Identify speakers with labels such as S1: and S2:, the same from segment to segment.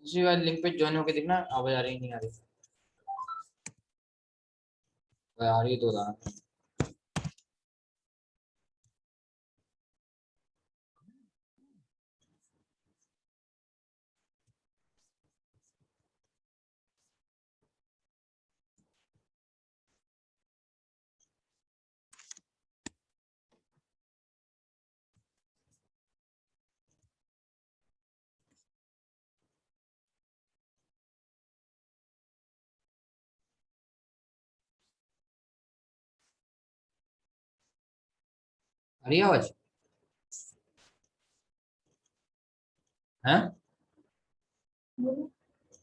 S1: उसी वाले लिंक पे ज्वाइन होके देखना, आवाज आ रही नहीं आ रही? आ रही तो बताना। आ रही है आवाज? है?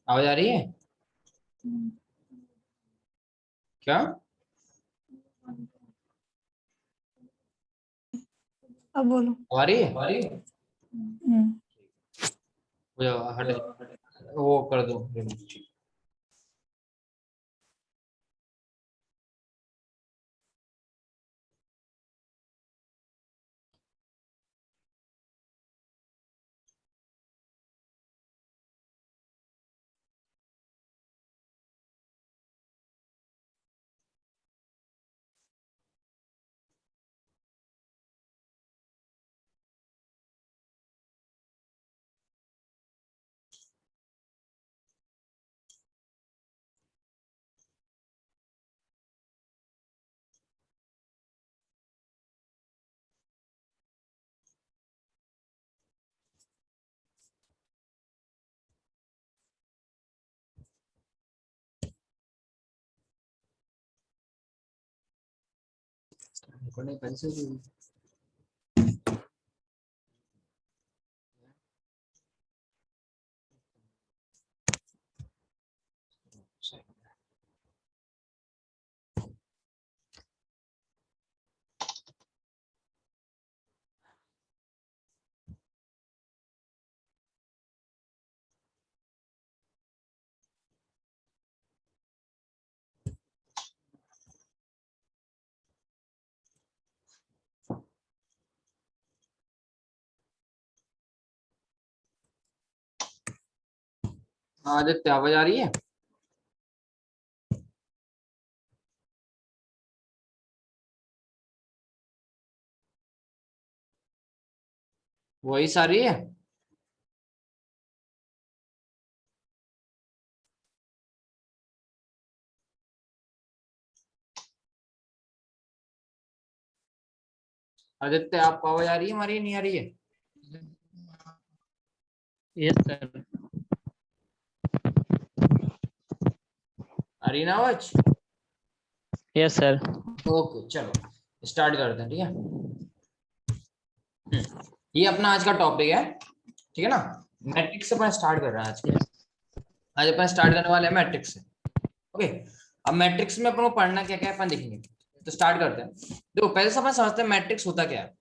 S1: आवाज आ रही है क्या?
S2: अब बोलो।
S1: आ रही है? वो हट, वो कर दो। हाँ आदित्य, आवाज आ रही है? वही सारी है? आदित्य, आपको आवाज आ रही है हमारी, नहीं आ रही है?
S3: Yes sir.
S1: आ रही है ना आवाज?
S3: Yes sir.
S1: ओके चलो स्टार्ट करते हैं, ठीक है। ये अपना आज का टॉपिक है, ठीक है ना। मैट्रिक्स से अपन स्टार्ट कर रहे हैं आज के। आज अपन स्टार्ट करने वाले हैं मैट्रिक्स से। ओके, अब मैट्रिक्स में अपन को पढ़ना क्या क्या है अपन देखेंगे। तो स्टार्ट करते हैं। देखो पहले से अपन समझते हैं मैट्रिक्स होता क्या है।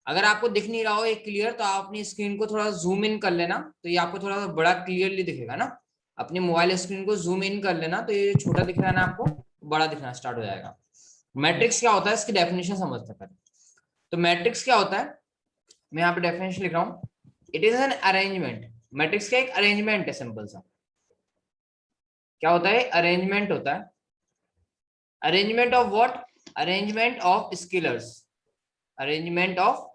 S1: अगर आपको दिख नहीं रहा हो एक क्लियर, तो आप अपनी स्क्रीन को थोड़ा जूम इन कर लेना, तो ये आपको थोड़ा बड़ा क्लियरली दिखेगा ना। अपनी मोबाइल स्क्रीन को जूम इन कर लेना, तो ये छोटा दिख रहा है ना आपको, बड़ा दिखना स्टार्ट हो जाएगा। मैट्रिक्स क्या होता है, इसकी डेफिनेशन समझते हैं पहले। तो मैट्रिक्स क्या होता है, मैं यहाँ पे डेफिनेशन लिख रहा हूँ। It is an arrangement. Matrix का एक अरेंजमेंट है, सिंपल सा। क्या होता है? अरेंजमेंट होता है। Arrangement of what? Arrangement of scalars. Arrangement of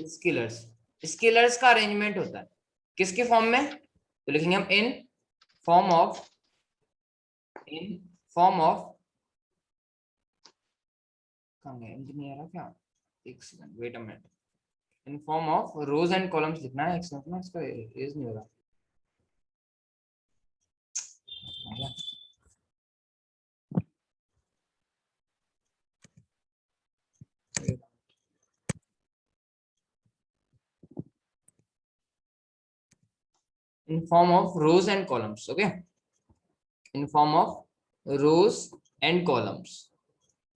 S1: scalars. Scalars का अरेंजमेंट होता है किसके फॉर्म में? तो लिखेंगे हम in form of, in form of, कहाँ गया नहीं आ रहा क्या, एक second wait a minute. In form of rows and columns लिखना है, एक सेकंड ना, इसका एज नहीं हो रहा। इन form of rows and columns, okay. In form of rows and columns,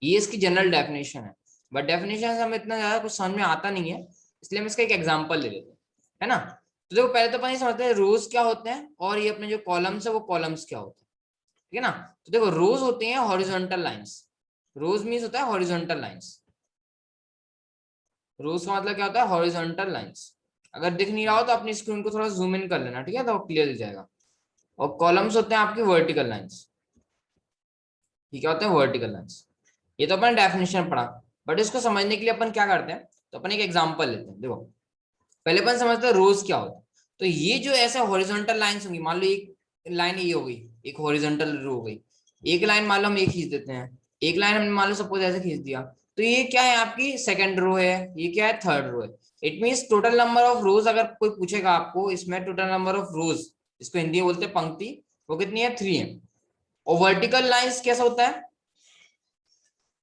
S1: ये इसकी जनरल डेफिनेशन है। बट डेफिनेशन से हमें इतना ज्यादा कुछ समझ में आता नहीं है, इसलिए हम इसका एक एग्जांपल ले लेते हैं, है ना। तो देखो पहले तो अपन ये समझते हैं रोज क्या होते हैं, और ये अपने जो कॉलम्स है वो कॉलम्स क्या होते हैं, ठीक है ना। तो देखो रोज होते हैं हॉरिजॉन्टल लाइंस। रोज मींस होता है हॉरिजॉन्टल लाइंस। रोज का मतलब क्या होता है? Horizontal lines. अगर दिख नहीं रहा हो तो अपनी स्क्रीन को थोड़ा जूम इन कर लेना, ठीक है, तो क्लियर दिख जाएगा। और कॉलम्स होते हैं आपकी वर्टिकल लाइंस। ये क्या होते हैं? Vertical lines. ये तो अपन डेफिनेशन पढ़ा, बट इसको समझने के लिए अपन क्या करते हैं, तो अपन एक एग्जांपल लेते हैं। देखो पहले अपन समझते हैं रोज क्या होता है। तो ये जो ऐसे हॉरिजॉन्टल लाइंस होंगी, मान लो एक लाइन ये हो गई, एक हॉरिजॉन्टल रो हो गई, एक लाइन मान लो हम ये खींच देते हैं, एक लाइन हमने मान लो सपोज ऐसे खींच दिया, तो ये क्या है? आपकी सेकंड रो है, ये क्या है? थर्ड रो है। It means total number of रोज, अगर कोई पूछेगा आपको इसमें टोटल नंबर ऑफ रोज, इसको हिंदी में बोलते हैं पंक्ति, वो कितनी है? 3 है। और वर्टिकल लाइंस कैसा होता है?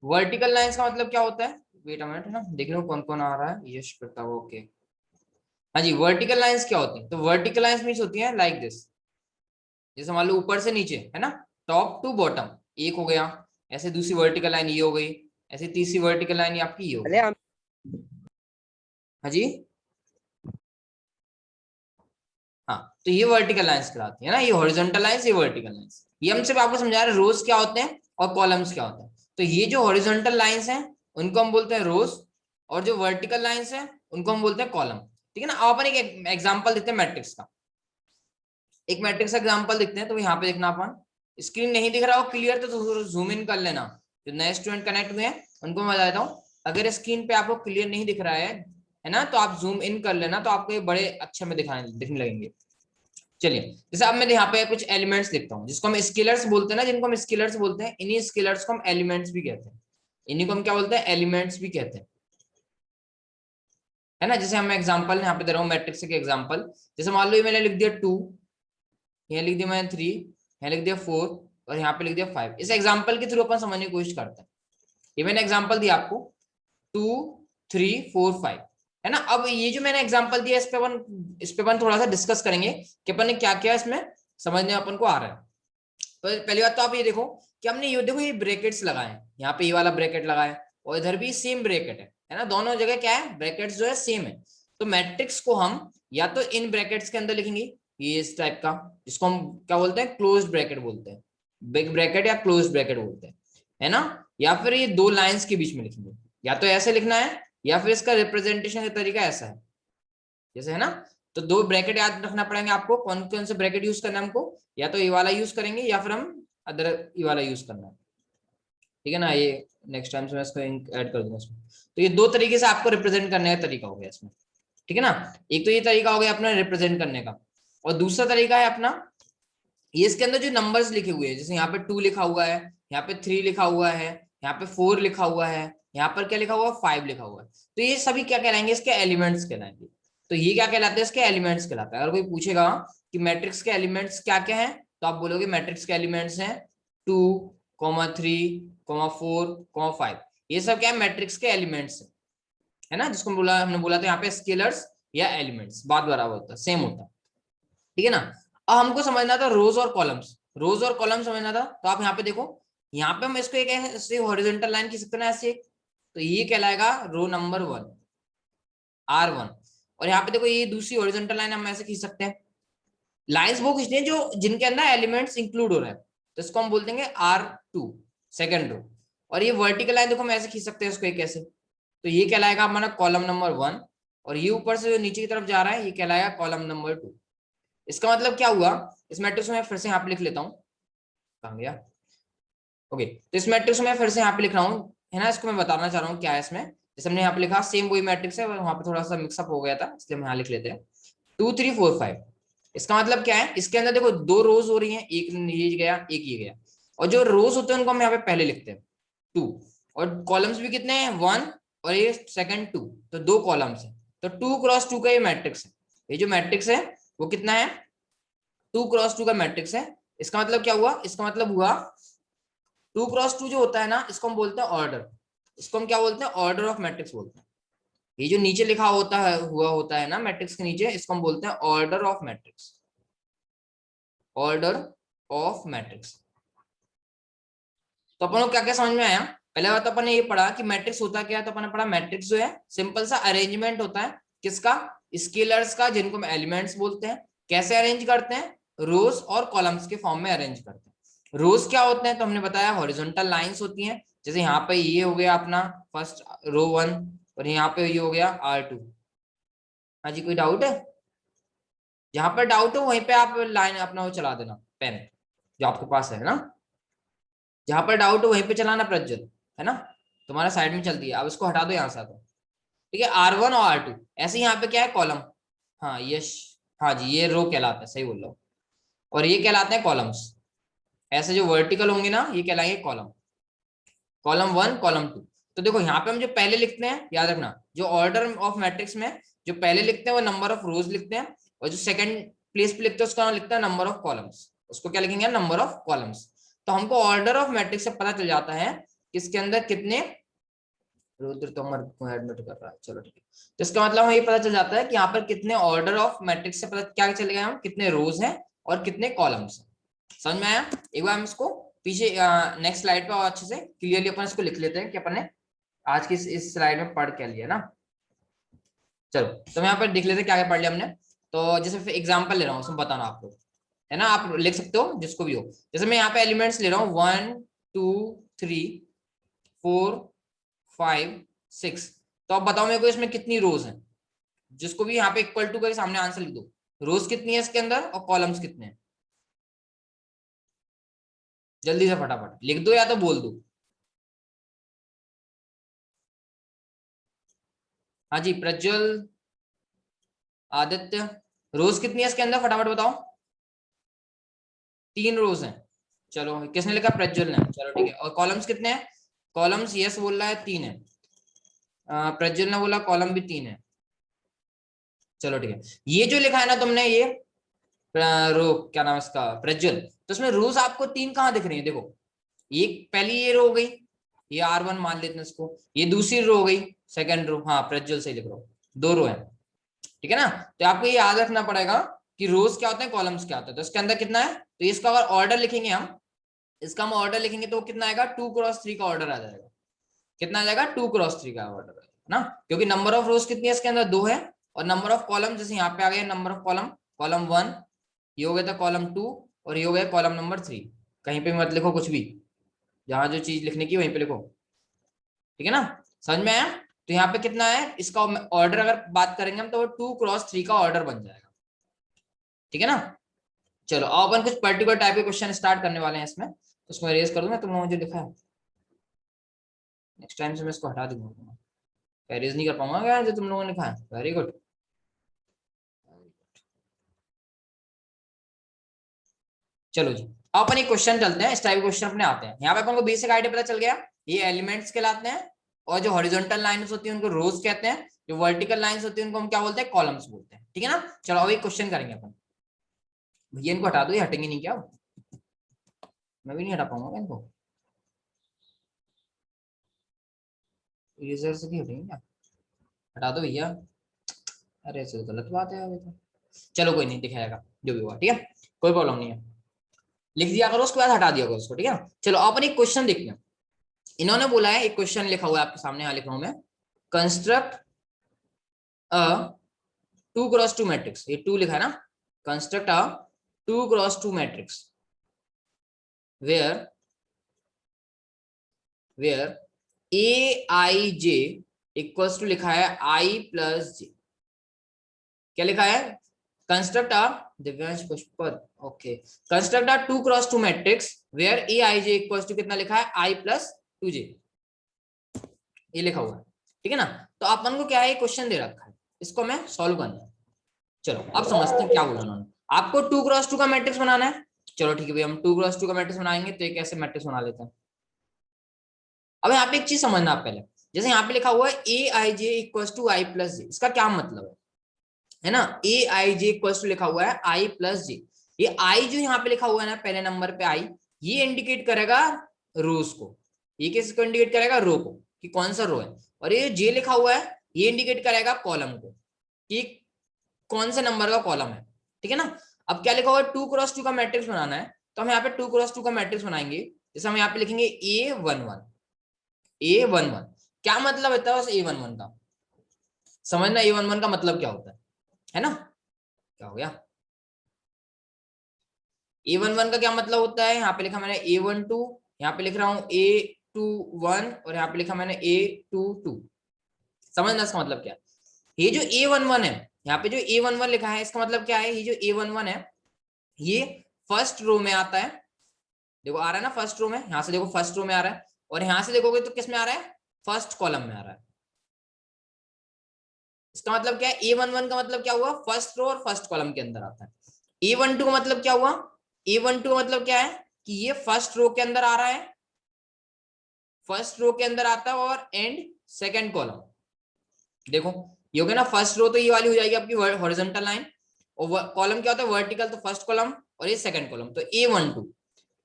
S1: वर्टिकल लाइंस का मतलब क्या होता है? वेट अ मिनट, है ना, देख लो कौन कौन आ रहा है। यश प्रताप, ओके। हाँ जी, वर्टिकल लाइंस क्या होती है? तो वर्टिकल लाइंस मींस होती है लाइक दिस, जैसे मान लो ऊपर से नीचे, है ना, टॉप टू बॉटम एक हो गया, ऐसे दूसरी वर्टिकल लाइन ये हो गई, ऐसे तीसरी वर्टिकल लाइन आपकी ये हो गई। हाँ जी, हाँ, तो ये वर्टिकल लाइंस कहलाती है ना, ये हॉरिजॉन्टल लाइंस, ये वर्टिकल लाइंस। ये हम सिर्फ आपको समझा रहे हैं रोज क्या होते हैं और कॉलम्स क्या होते हैं। तो ये जो हॉरिजॉन्टल लाइंस हैं उनको हम बोलते हैं रोज, और जो वर्टिकल लाइंस हैं उनको हम बोलते हैं कॉलम। ठीक है ना। अब अपन एक एग्जांपल देते हैं मैट्रिक्स का, एक मैट्रिक्स का एग्जांपल देखते हैं। तो यहाँ पे देखना, अपन स्क्रीन नहीं दिख रहा हो क्लियर तो जूम इन कर लेना। जो नए स्टूडेंट कनेक्ट हुए हैं उनको मैं बता देता हूँ, अगर स्क्रीन पे आपको क्लियर नहीं दिख रहा है ना, तो आप जूम इन कर लेना, तो आपको ये बड़े अक्षर में दिखने लगेंगे। चलिए, जैसे अब मैं यहाँ पे कुछ एलिमेंट्स लिखता हूँ, जिसको हम स्केलर्स बोलते हैं ना, जिनको हम स्केलर्स बोलते हैं, इन्हीं स्केलर्स को हम एलिमेंट्स भी कहते हैं। इन्हीं को हम क्या बोलते हैं? एलिमेंट्स भी कहते हैं, है ना। जैसे हम एग्जांपल यहाँ पे दे रहा हूँ मैट्रिक्स के एग्जांपल। जैसे मान लो ये मैंने लिख दिया 2, यहाँ लिख दिया मैंने 3, यहाँ लिख दिया 4, और यहाँ पे लिख दिया 5। इस एग्जांपल के थ्रू अपन समझने की कोशिश करते हैं। ये मैंने एग्जांपल दिया आपको 2, 3, 4, 5, है ना। अब ये जो मैंने एग्जांपल दिया, इस पे अपन थोड़ा सा डिस्कस करेंगे कि अपन ने क्या क्या इसमें समझने अपन को आ रहा है। तो पहली बात तो आप ये देखो कि हमने ये देखो, ये ब्रैकेट्स लगाए हैं, यहाँ पे ये वाला ब्रैकेट लगा है, और इधर भी सेम ब्रैकेट है ना, दोनों जगह क्या है? ब्रैकेट्स जो है सेम है। तो मैट्रिक्स को हम या तो इन ब्रैकेट्स के अंदर लिखेंगे, ये इस टाइप का, जिसको हम क्या बोलते हैं? क्लोज्ड ब्रैकेट बोलते हैं, बिग ब्रैकेट या क्लोज्ड ब्रैकेट बोलते हैं, है ना। या फिर ये दो लाइंस के बीच में लिखेंगे, या तो ऐसे लिखना है, या फिर इसका रिप्रेजेंटेशन का तरीका ऐसा है, जैसे, है ना। तो दो ब्रैकेट याद रखना पड़ेंगे आपको, कौन कौन से ब्रैकेट यूज करना है हमको, या तो ये वाला यूज करेंगे, या फिर हम अदर ये वाला यूज करना है, ठीक है ना। ये नेक्स्ट टाइम से मैं इसको ऐड कर दूंगा इसमें। तो ये दो तरीके से आपको रिप्रेजेंट करने का तरीका हो गया इसमें, ठीक है ना। एक तो ये तरीका हो गया अपना रिप्रेजेंट करने का, और दूसरा तरीका है अपना, ये इसके अंदर जो नंबर्स लिखे हुए हैं, जैसे यहाँ पे 2 लिखा हुआ है, यहाँ पे 3 लिखा हुआ है, यहाँ पे 4 लिखा हुआ है, यहाँ पर क्या लिखा हुआ है? 5 लिखा हुआ है। तो ये सभी क्या कहलाएंगे? इसके एलिमेंट्स कहलाएंगे। तो ये क्या कहलाते हैं? इसके एलिमेंट्स कहलाते हैं। अगर कोई पूछेगा कि मैट्रिक्स के एलिमेंट्स क्या क्या है, तो आप बोलोगे मैट्रिक्स के एलिमेंट्स हैं 2, 3, 4, 5। ये सब क्या है? मैट्रिक्स के एलिमेंट्स है ना, जिसको हमने बोला था यहाँ पे स्केलर्स या एलिमेंट्स, बात बराबर होता है, सेम होता है, ठीक है ना। अब हमको समझना था रोज और कॉलम्स, रोज और कॉलम समझना था। तो आप यहाँ पे देखो, यहाँ पे हम इसको एक ऐसे हॉरिजॉन्टल लाइन खींच सकते हैं ऐसे, तो ये कहलाएगा रो नंबर 1, R1। और यहाँ पे देखो, ये दूसरी हॉरिजॉन्टल लाइन हम ऐसे खींच सकते हैं। लाइंस वो खींचते हैं जो जिनके अंदर एलिमेंट्स इंक्लूड हो रहे हैं, तो इसको हम बोल देंगे R2, सेकंड रो। और ये वर्टिकल लाइन देखो हम ऐसे खींच सकते हैं इसको एक ऐसे, तो ये कहलाएगा हमारा कॉलम नंबर 1। और ये ऊपर से जो नीचे की तरफ जा रहा है, ये कहलाएगा कॉलम नंबर 2। इसका मतलब क्या हुआ? इस मैट्रिक्स में फिर से यहाँ पे लिख लेता हूँ, कहाँ गया? ओके, तो इस मैट्रिक्स में फिर से यहाँ पे लिख रहा हूँ, है ना। इसको मैं बताना चाह रहा हूँ क्या है इसमें। जैसे हमने यहाँ पे लिखा सेम वही मैट्रिक्स है, वहां पे थोड़ा सा मिक्सअप हो गया था, इसलिए हम यहाँ लिख लेते हैं 2, 3, 4, 5। इसका मतलब क्या है? इसके अंदर देखो दो रोज हो रही है, एक ये गया एक ये गया, और जो रोज होते हैं उनको हम यहाँ पे पहले लिखते हैं 2, और कॉलम्स भी कितने हैं? 1, और ये सेकंड 2, तो दो कॉलम्स है। तो 2 क्रॉस 2 का ये मैट्रिक्स है। ये जो मैट्रिक्स है वो कितना है? 2 क्रॉस 2 का मैट्रिक्स है। इसका मतलब क्या हुआ? इसका मतलब हुआ 2 क्रॉस 2 जो होता है ना, इसको हम बोलते हैं ऑर्डर। इसको हम क्या बोलते हैं? ऑर्डर ऑफ मैट्रिक्स बोलते हैं। ये जो नीचे लिखा होता है ना मैट्रिक्स के नीचे, इसको हम बोलते हैं order of matrix, order of matrix. तो अपन को क्या क्या समझ में आया? पहले बात तो अपन ने ये पढ़ा कि मैट्रिक्स होता क्या है। तो अपन ने पढ़ा मैट्रिक्स जो है सिंपल सा अरेंजमेंट होता है, किसका? स्केलर्स का, जिनको हम एलिमेंट्स बोलते हैं। कैसे अरेंज करते हैं? रोज और कॉलम्स के फॉर्म में अरेंज करते हैं। रोज क्या होते हैं? तो हमने बताया हॉरिजॉन्टल लाइंस होती हैं। जैसे यहाँ पे ये हो गया अपना फर्स्ट रो 1, और यहाँ पे ये हो गया R2, हाँ जी, कोई डाउट है? जहां पर डाउट हो वहीं पे आप लाइन अपना वो चला देना, पेन जो आपके पास है ना, जहां पर डाउट हो वहीं पे चलाना प्रज्वल, है ना? तुम्हारा साइड में चलती है, अब इसको हटा दो यहाँ से तो। ठीक है, R1 और R2 ऐसे यहाँ पे क्या है, कॉलम। हाँ यश, हाँ जी, ये रो कहलाता है, सही बोल रहा हूँ। और ये कहलाते हैं कॉलम्स। ऐसे जो वर्टिकल होंगे ना, ये कहलाएंगे कॉलम। Column 1, column 2। तो देखो यहाँ पे हम जो पहले लिखते हैं, याद रखना, जो ऑर्डर ऑफ मैट्रिक्स में जो पहले लिखते हैं वो नंबर ऑफ रोज लिखते हैं, और जो सेकंड प्लेस पे लिखते हैं उसका नाम लिखता है नंबर ऑफ कॉलम्स। उसको क्या लिखेंगे, नंबर ऑफ कॉलम्स। तो हमको ऑर्डर ऑफ मैट्रिक्स से पता चल जाता है कि इसके अंदर कितने, रुद्र तोमर को एडमिट कर रहा है, चलो ठीक है। तो इसका मतलब हमें ये पता चल जाता है कि यहाँ पर कितने ऑर्डर ऑफ मैट्रिक्स से पता क्या चलेगा, हम कितने रोज हैं और कितने कॉलम्स हैं। समझ में आया? एक बार हम इसको पीछे नेक्स्ट स्लाइड पे और अच्छे से क्लियरली अपन इसको लिख लेते हैं कि अपन ने आज की इस स्लाइड में पढ़ क्या लिया ना। चलो, तो यहाँ पर देख लेते हैं क्या क्या पढ़ लिया हमने। तो जैसे एग्जांपल ले रहा हूँ, उसमें बताना आप लोग, है ना? आप लिख सकते हो जिसको भी हो। जैसे मैं यहाँ पे एलिमेंट्स ले रहा हूँ 1 2 3 4 5 6। तो अब बताओ मेरे को इसमें कितनी रोज हैं? जिसको भी यहाँ पे इक्वल टू करके सामने आंसर लिख दो। रोज कितनी है इसके अंदर और कॉलम्स कितने हैं? जल्दी से फटाफट लिख दो या तो बोल दो। हाँ जी, प्रज्वल, आदित्य, रोज कितनी है इसके अंदर फटाफट बताओ। 3 रोज हैं। चलो, किसने लिखा? प्रज्वल ने। चलो ठीक है। और कॉलम्स कितने हैं? कॉलम्स यस बोल रहा है 3 है। प्रज्वल ने बोला कॉलम भी 3 है। चलो ठीक है। ये जो लिखा है ना तुमने, ये रो क्या नाम है इसका, प्रज्वल, तो इसमें रोज आपको 3 कहाँ दिख रही है? देखो, ये पहली ये रो हो गई, ये R1 मान लेते हैं इसको। ये दूसरी रो हो गई, सेकंड रो। हाँ प्रज्वल सही लिख रहा हूँ, 2 रो है। ठीक है ना? तो आपको ये याद रखना पड़ेगा कि रोज क्या होते हैं, कॉलम्स क्या होते हैं। तो इसके अंदर कितना है, तो इसका अगर ऑर्डर लिखेंगे हम, इसका हम ऑर्डर लिखेंगे तो कितना आएगा, 2x3 का ऑर्डर आ जाएगा। कितना आ जाएगा? 2x3 का ऑर्डर आएगा ना, क्योंकि नंबर ऑफ रोज कितनी है इसके अंदर, 2 है। और नंबर ऑफ कॉलम जैसे यहाँ पे आ गया नंबर ऑफ कॉलम, कॉलम 1, ये हो गया था कॉलम 2, और ये हो गया कॉलम नंबर 3। कहीं पे मत लिखो कुछ भी, जहां जो चीज लिखने की वहीं पे लिखो। ठीक है ना? समझ में आया? तो यहाँ पे कितना है इसका ऑर्डर, अगर बात करेंगे हम तो 2x3 का ऑर्डर बन जाएगा। ठीक है ना? चलो, अब अपन कुछ पर्टिकुलर टाइप के क्वेश्चन स्टार्ट करने वाले हैं इसमें। तो उसको रेज कर दूंगा, तुम लोगों ने जो लिखा है नेक्स्ट टाइम से मैं इसको हटा दूंगा, रेज नहीं कर पाऊंगा क्या जो तुम लोगों ने लिखा है। Very good. चलो जी, अब अपन एक क्वेश्चन चलते हैं। इस टाइप के क्वेश्चन अपने आते हैं। यहाँ पे अपन को बेसिक आइडिया पता चल गया, ये एलिमेंट्स कहलाते हैं, और जो हॉरिजॉन्टल लाइंस होती है उनको रोज कहते हैं, जो वर्टिकल लाइंस होती है उनको हम क्या बोलते हैं, कॉलम्स बोलते हैं। ठीक है ना? चलो अब एक क्वेश्चन करेंगे अपन। भैया इनको हटा दो, ये हटेंगे नहीं क्या? मैं भी नहीं हटा पाऊंगा इनको, इरेजर से नहीं हटेंगे क्या? हटा दो भैया। अरे ऐसे तो गलत बात है अभी तो। चलो कोई नहीं, दिखाएगा जो भी हुआ। ठीक है, कोई प्रॉब्लम नहीं है, लिख दिया करो उसके बाद हटा दिया करो उसको। ठीक है, चलो अपन एक क्वेश्चन देखते हैं। इन्होंने बोला है, एक क्वेश्चन लिखा हुआ है आपके सामने, यहाँ लिख रहा हूं मैं, कंस्ट्रक्ट अ 2x2 मैट्रिक्स। ये 2 लिखा है ना, construct a 2x2 matrix where A I J equals to, लिखा है आई प्लस जे। क्या लिखा है? Construct a, Divyansh Pushpar, okay, construct a 2x2 matrix where A I J equals to, कितना लिखा है, आई प्लस 2j, ये लिखा हुआ है। ठीक है ना? तो अपन को क्या है, क्वेश्चन दे रखा है, इसको मैं सॉल्व करना है। चलो अब समझते हैं क्या बोला उन्होंने। आपको 2x2 का मैट्रिक्स बनाना है। चलो ठीक है भैया, हम 2x2 का मैट्रिक्स बनाएंगे, तो एक ऐसे मैट्रिक्स बना लेते हैं। अब यहाँ पे एक चीज समझना आप पहले, जैसे यहाँ पे लिखा हुआ है ए I J equal to I plus जे, इसका क्या मतलब है ना? A I J equal to लिखा हुआ है आई प्लस जे। ये आई जो यहाँ पे लिखा हुआ है ना, पहले नंबर पे आई, ये इंडिकेट करेगा रोज को। ये किसको इंडिकेट करेगा? रो को, कि कौन सा रो है। और ये जे लिखा हुआ है, ये इंडिकेट करेगा कॉलम को, कि कौन से नंबर का कॉलम है। ठीक है ना? अब क्या लिखा हुआ है, 2x2 का मैट्रिक्स बनाना है, तो हम यहाँ पे 2x2 का मैट्रिक्स बनाएंगे। जैसे हम यहाँ पे लिखेंगे A11, A11 क्या मतलब होता है बस A11 का समझना, A11 का मतलब क्या होता है ना? क्या हो गया? A11 का क्या मतलब होता है, यहाँ पे लिखा मैंने A12, यहाँ पे लिख रहा हूँ A21, और यहाँ पे लिखा मैंने A22। समझना इसका मतलब क्या है। ये जो A11 है, यहाँ पे जो A11 लिखा है इसका मतलब क्या है, ये जो A11 है ये फर्स्ट रो में आता है, देखो आ रहा है ना फर्स्ट रो में, यहां से देखो फर्स्ट रो में आ रहा है, और यहां से देखोगे तो किस में आ रहा है, फर्स्ट कॉलम में आ रहा है। इसका मतलब क्या है, A11 का मतलब क्या हुआ, फर्स्ट रो और फर्स्ट कॉलम के अंदर आता है। A12 का मतलब क्या हुआ, A12 का मतलब क्या है कि ये फर्स्ट रो के अंदर आ रहा है, फर्स्ट रो के अंदर आता है, और एंड सेकंड कॉलम। देखो ये हो गया ना, फर्स्ट रो तो ये वाली हो जाएगी आपकी हॉरिजॉन्टल लाइन, और कॉलम क्या होता है वर्टिकल, तो फर्स्ट कॉलम और ये सेकंड कॉलम, तो A12।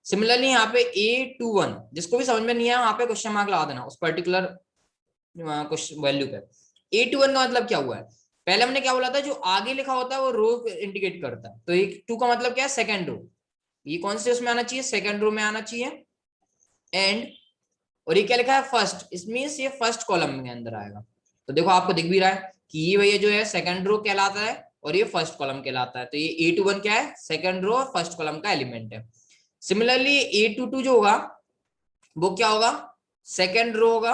S1: सिमिलरली यहाँ पे A21, जिसको भी समझ में नहीं आया वहां पे क्वेश्चन मार्क लगा देना उस पर्टिकुलर क्वेश्चन वैल्यू पे। A21 का मतलब क्या हुआ है, पहले हमने क्या बोला था, जो आगे लिखा होता है वो रो इंडिकेट करता है, तो A2 का मतलब क्या है, सेकंड रो, ये कौन से उसमें आना चाहिए, सेकंड रो में आना चाहिए। एंड और ये क्या लिखा है, फर्स्ट, इसमें ये फर्स्ट कॉलम के अंदर आएगा। तो देखो आपको दिख भी रहा है कि ये भैया जो है सेकंड रो कहलाता है और ये फर्स्ट कॉलम कहलाता है, तो ये A21 क्या है, सेकंड रो और फर्स्ट कॉलम का एलिमेंट है। सिमिलरली A22 जो होगा वो क्या होगा, सेकंड रो होगा,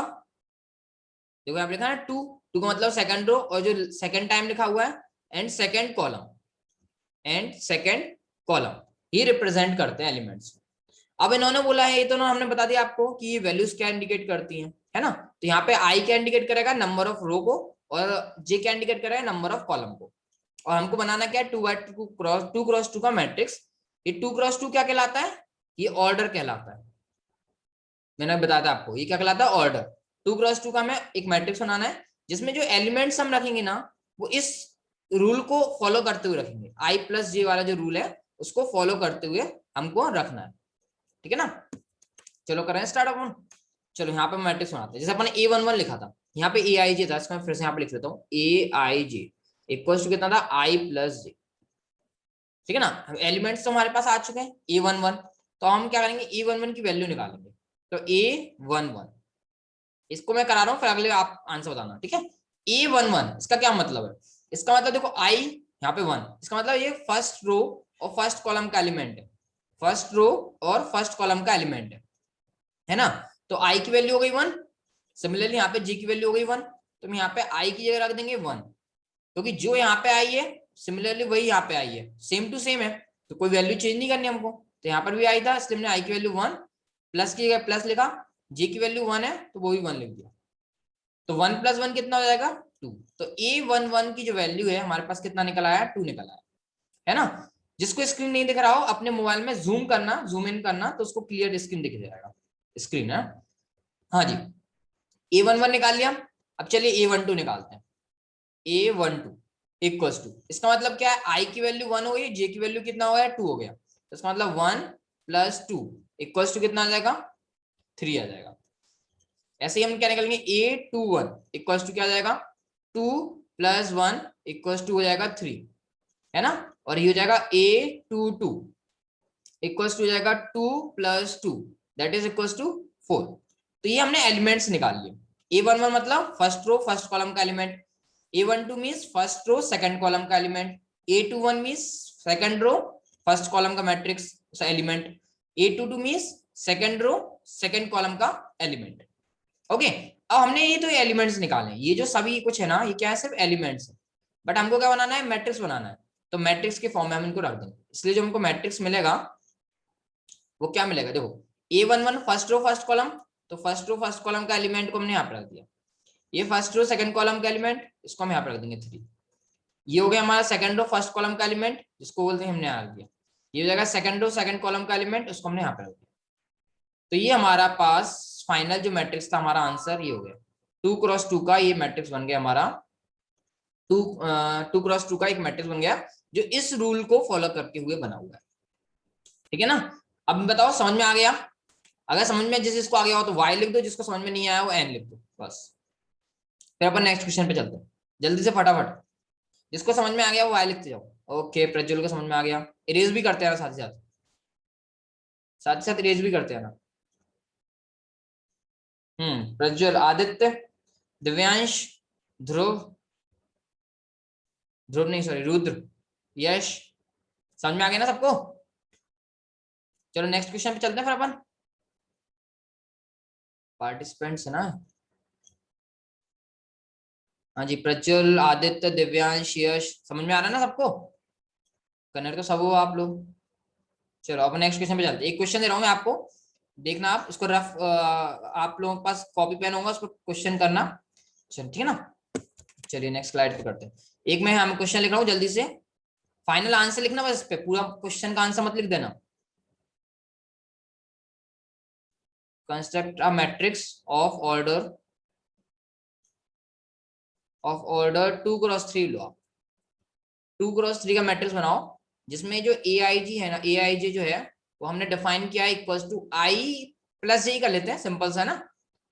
S1: देखो यहाँ पे लिखा है 2, 2 का मतलब सेकंड रो, और जो सेकंड टाइम लिखा हुआ है and second column, and second column, ये रिप्रेजेंट करते हैं एलिमेंट्स। अब इन्होंने बोला है, ये तो ना हमने बता दिया आपको कि ये वैल्यूज क्या इंडिकेट करती हैं, है ना, तो यहाँ पे आई क्या इंडिकेट करेगा, नंबर ऑफ रो को, और जे क्या इंडिकेट करेगा, नंबर ऑफ कॉलम को। और हमको बनाना क्या है, 2x2 का मैट्रिक्स। ये 2x2 क्या कहलाता है, ये ऑर्डर कहलाता है, मैंने बताया था आपको ये क्या कहलाता है, ऑर्डर। 2x2 का हमें एक मैट्रिक्स बनाना है जिसमें जो एलिमेंट्स हम रखेंगे ना वो इस रूल को फॉलो करते हुए रखेंगे, I+J वाला जो रूल है उसको फॉलो करते हुए हमको रखना है, ठीक है ना। चलो करें स्टार्ट अपन। चलो यहाँ पे मैट्रिक्स बनाते हैं, जैसे अपन A11 लिखा था, यहाँ पे AIJ था, इसको मैं फिर से यहाँ पे लिख देता हूँ, AIJ इक्वल टू कितना था, I+J, ठीक है ना। एलिमेंट्स तो हमारे पास आ चुके हैं A11, तो हम क्या करेंगे, A11 की वैल्यू निकालेंगे, तो A11 इसको मैं करा रहा हूँ, फिर अगले आप आंसर बताना, ठीक है। A11 इसका क्या मतलब है, इसका मतलब देखो I यहाँ पे 1, इसका मतलब ये फर्स्ट रो और फर्स्ट कॉलम का एलिमेंट है, फर्स्ट रो और फर्स्ट कॉलम का एलिमेंट है ना। तो I की वैल्यू हो गई 1, सिमिलरली यहाँ पे J की वैल्यू हो गई 1, तो हम यहाँ पे I की जगह रख देंगे 1, क्योंकि जो यहाँ पे आई है सिमिलरली वही यहाँ पे आई है, सेम टू सेम है, तो कोई वैल्यू चेंज नहीं करनी हमको, तो यहाँ पर भी आई था इसलिए हमने आई की वैल्यू 1, प्लस की जगह प्लस लिखा, जे की वैल्यू 1 है तो वो भी 1 लिख दिया, तो 1 + 1 कितना हो जाएगा 2, तो A11 की जो वैल्यू है हमारे पास कितना निकल आया, 2 निकल आया, है ना। जिसको स्क्रीन नहीं दिख रहा हो अपने मोबाइल में जूम करना, जूम इन करना, तो उसको क्लियर स्क्रीन दिख जाएगा, स्क्रीन है। हाँ जी, A11 निकाल लिया, अब चलिए A12 निकालते हैं। A12 इक्वल्स टू, इसका मतलब क्या है, I की वैल्यू 1 हो गई, J की वैल्यू कितना हो गया, 2 हो गया, तो इसका मतलब 1 + 2 इक्वल्स टू कितना आ जाएगा, 3 आ जाएगा। ऐसे ही हम क्या निकालेंगे, A21 इक्वल्स टू क्या आ जाएगा, 2 + 1 इक्वल्स टू हो जाएगा 3, है ना। और ये हो जाएगा A22 इक्वल्स टू हो जाएगा 2 + 2 दैट इज इक्वल्स टू 4। तो ये हमने एलिमेंट्स निकाल लिए। A11 मतलब फर्स्ट रो फर्स्ट कॉलम का element, A12 means first row second column का element, A21 means second row first column का matrix element, A22 means second row second column का एलिमेंट। ओके, अब हमने ये तो एलिमेंट्स निकाले, ये जो सभी कुछ है ना ये क्या है, सिर्फ एलिमेंट्स है, बट हमको क्या बनाना है, मैट्रिक्स बनाना है, तो मैट्रिक्स के फॉर्म में हम इनको रख देंगे, इसलिए जो हमको मैट्रिक्स मिलेगा वो क्या मिलेगा, देखो A11 first row first column, तो फर्स्ट रो फर्स्ट कॉलम का एलिमेंट को हमने यहाँ पे रख दिया, ये फर्स्ट रो सेकंड कॉलम का एलिमेंट इसको हम यहाँ पे रख देंगे 3, ये हो गया हमारा सेकंड रो फर्स्ट कॉलम का एलिमेंट जिसको बोलते हैं हमने यहाँ रख दिया, ये हो जाएगा सेकंड रो सेकंड कॉलम का एलिमेंट उसको हमने यहाँ पे रख दिया। तो ये हमारा पास फाइनल जो मैट्रिक्स था हमारा आंसर ये हो गया, 2x2 का ये मैट्रिक्स बन गया हमारा, 2x2 का एक मैट्रिक्स बन गया जो इस रूल को फॉलो करके हुए बना हुआ है, ठीक है ना। अब बताओ समझ में आ गया, अगर समझ में जिसको आ गया हो तो y लिख दो, जिसको समझ में नहीं आया वो n लिख दो बस। फिर अपन नेक्स्ट क्वेश्चन पे चलते हैं जल्दी से फटाफट, जिसको समझ में आ गया वो y लिखते जाओ। ओके प्रज्वल को समझ में आ गया, इरेज भी करते हैं ना साथ ही साथ, साथ ही साथ इरेज भी करते हैं ना। प्रज्वल, आदित्य, दिव्यांश, ध्रुव, ध्रुव नहीं सॉरी रुद्र, यश, समझ में आ गया ना सबको। चलो नेक्स्ट क्वेश्चन पे चलते हैं फिर अपन, पार्टिसिपेंट्स है ना। हाँ जी, प्रज्वल, आदित्य, दिव्यांश, यश, समझ में आ रहा है ना सबको? कन्नड़ तो सब हो आप लोग। चलो अब नेक्स्ट क्वेश्चन पे चलते हैं। एक क्वेश्चन दे रहा हूँ मैं आपको, देखना आप इसको रफ, आप लोगों के पास कॉपी पेन होगा, उस पर क्वेश्चन करना। चलो ठीक है ना, चलिए नेक्स्ट स्लाइड पे करते हैं। एक मैं हम क्वेश्चन लिख रहा हूँ, जल्दी से फाइनल आंसर लिखना, बस इस पे पूरा क्वेश्चन का आंसर मत लिख देना। Construct a matrix of order 2x3 low. 2x3 का मैट्रिक्स बनाओ, जिसमें जो ए आई जी है ना, ए आई जी जो है वो हमने डिफाइन किया है इक्वल्स टू आई प्लस जे कर लेते हैं, सिंपल सा ना।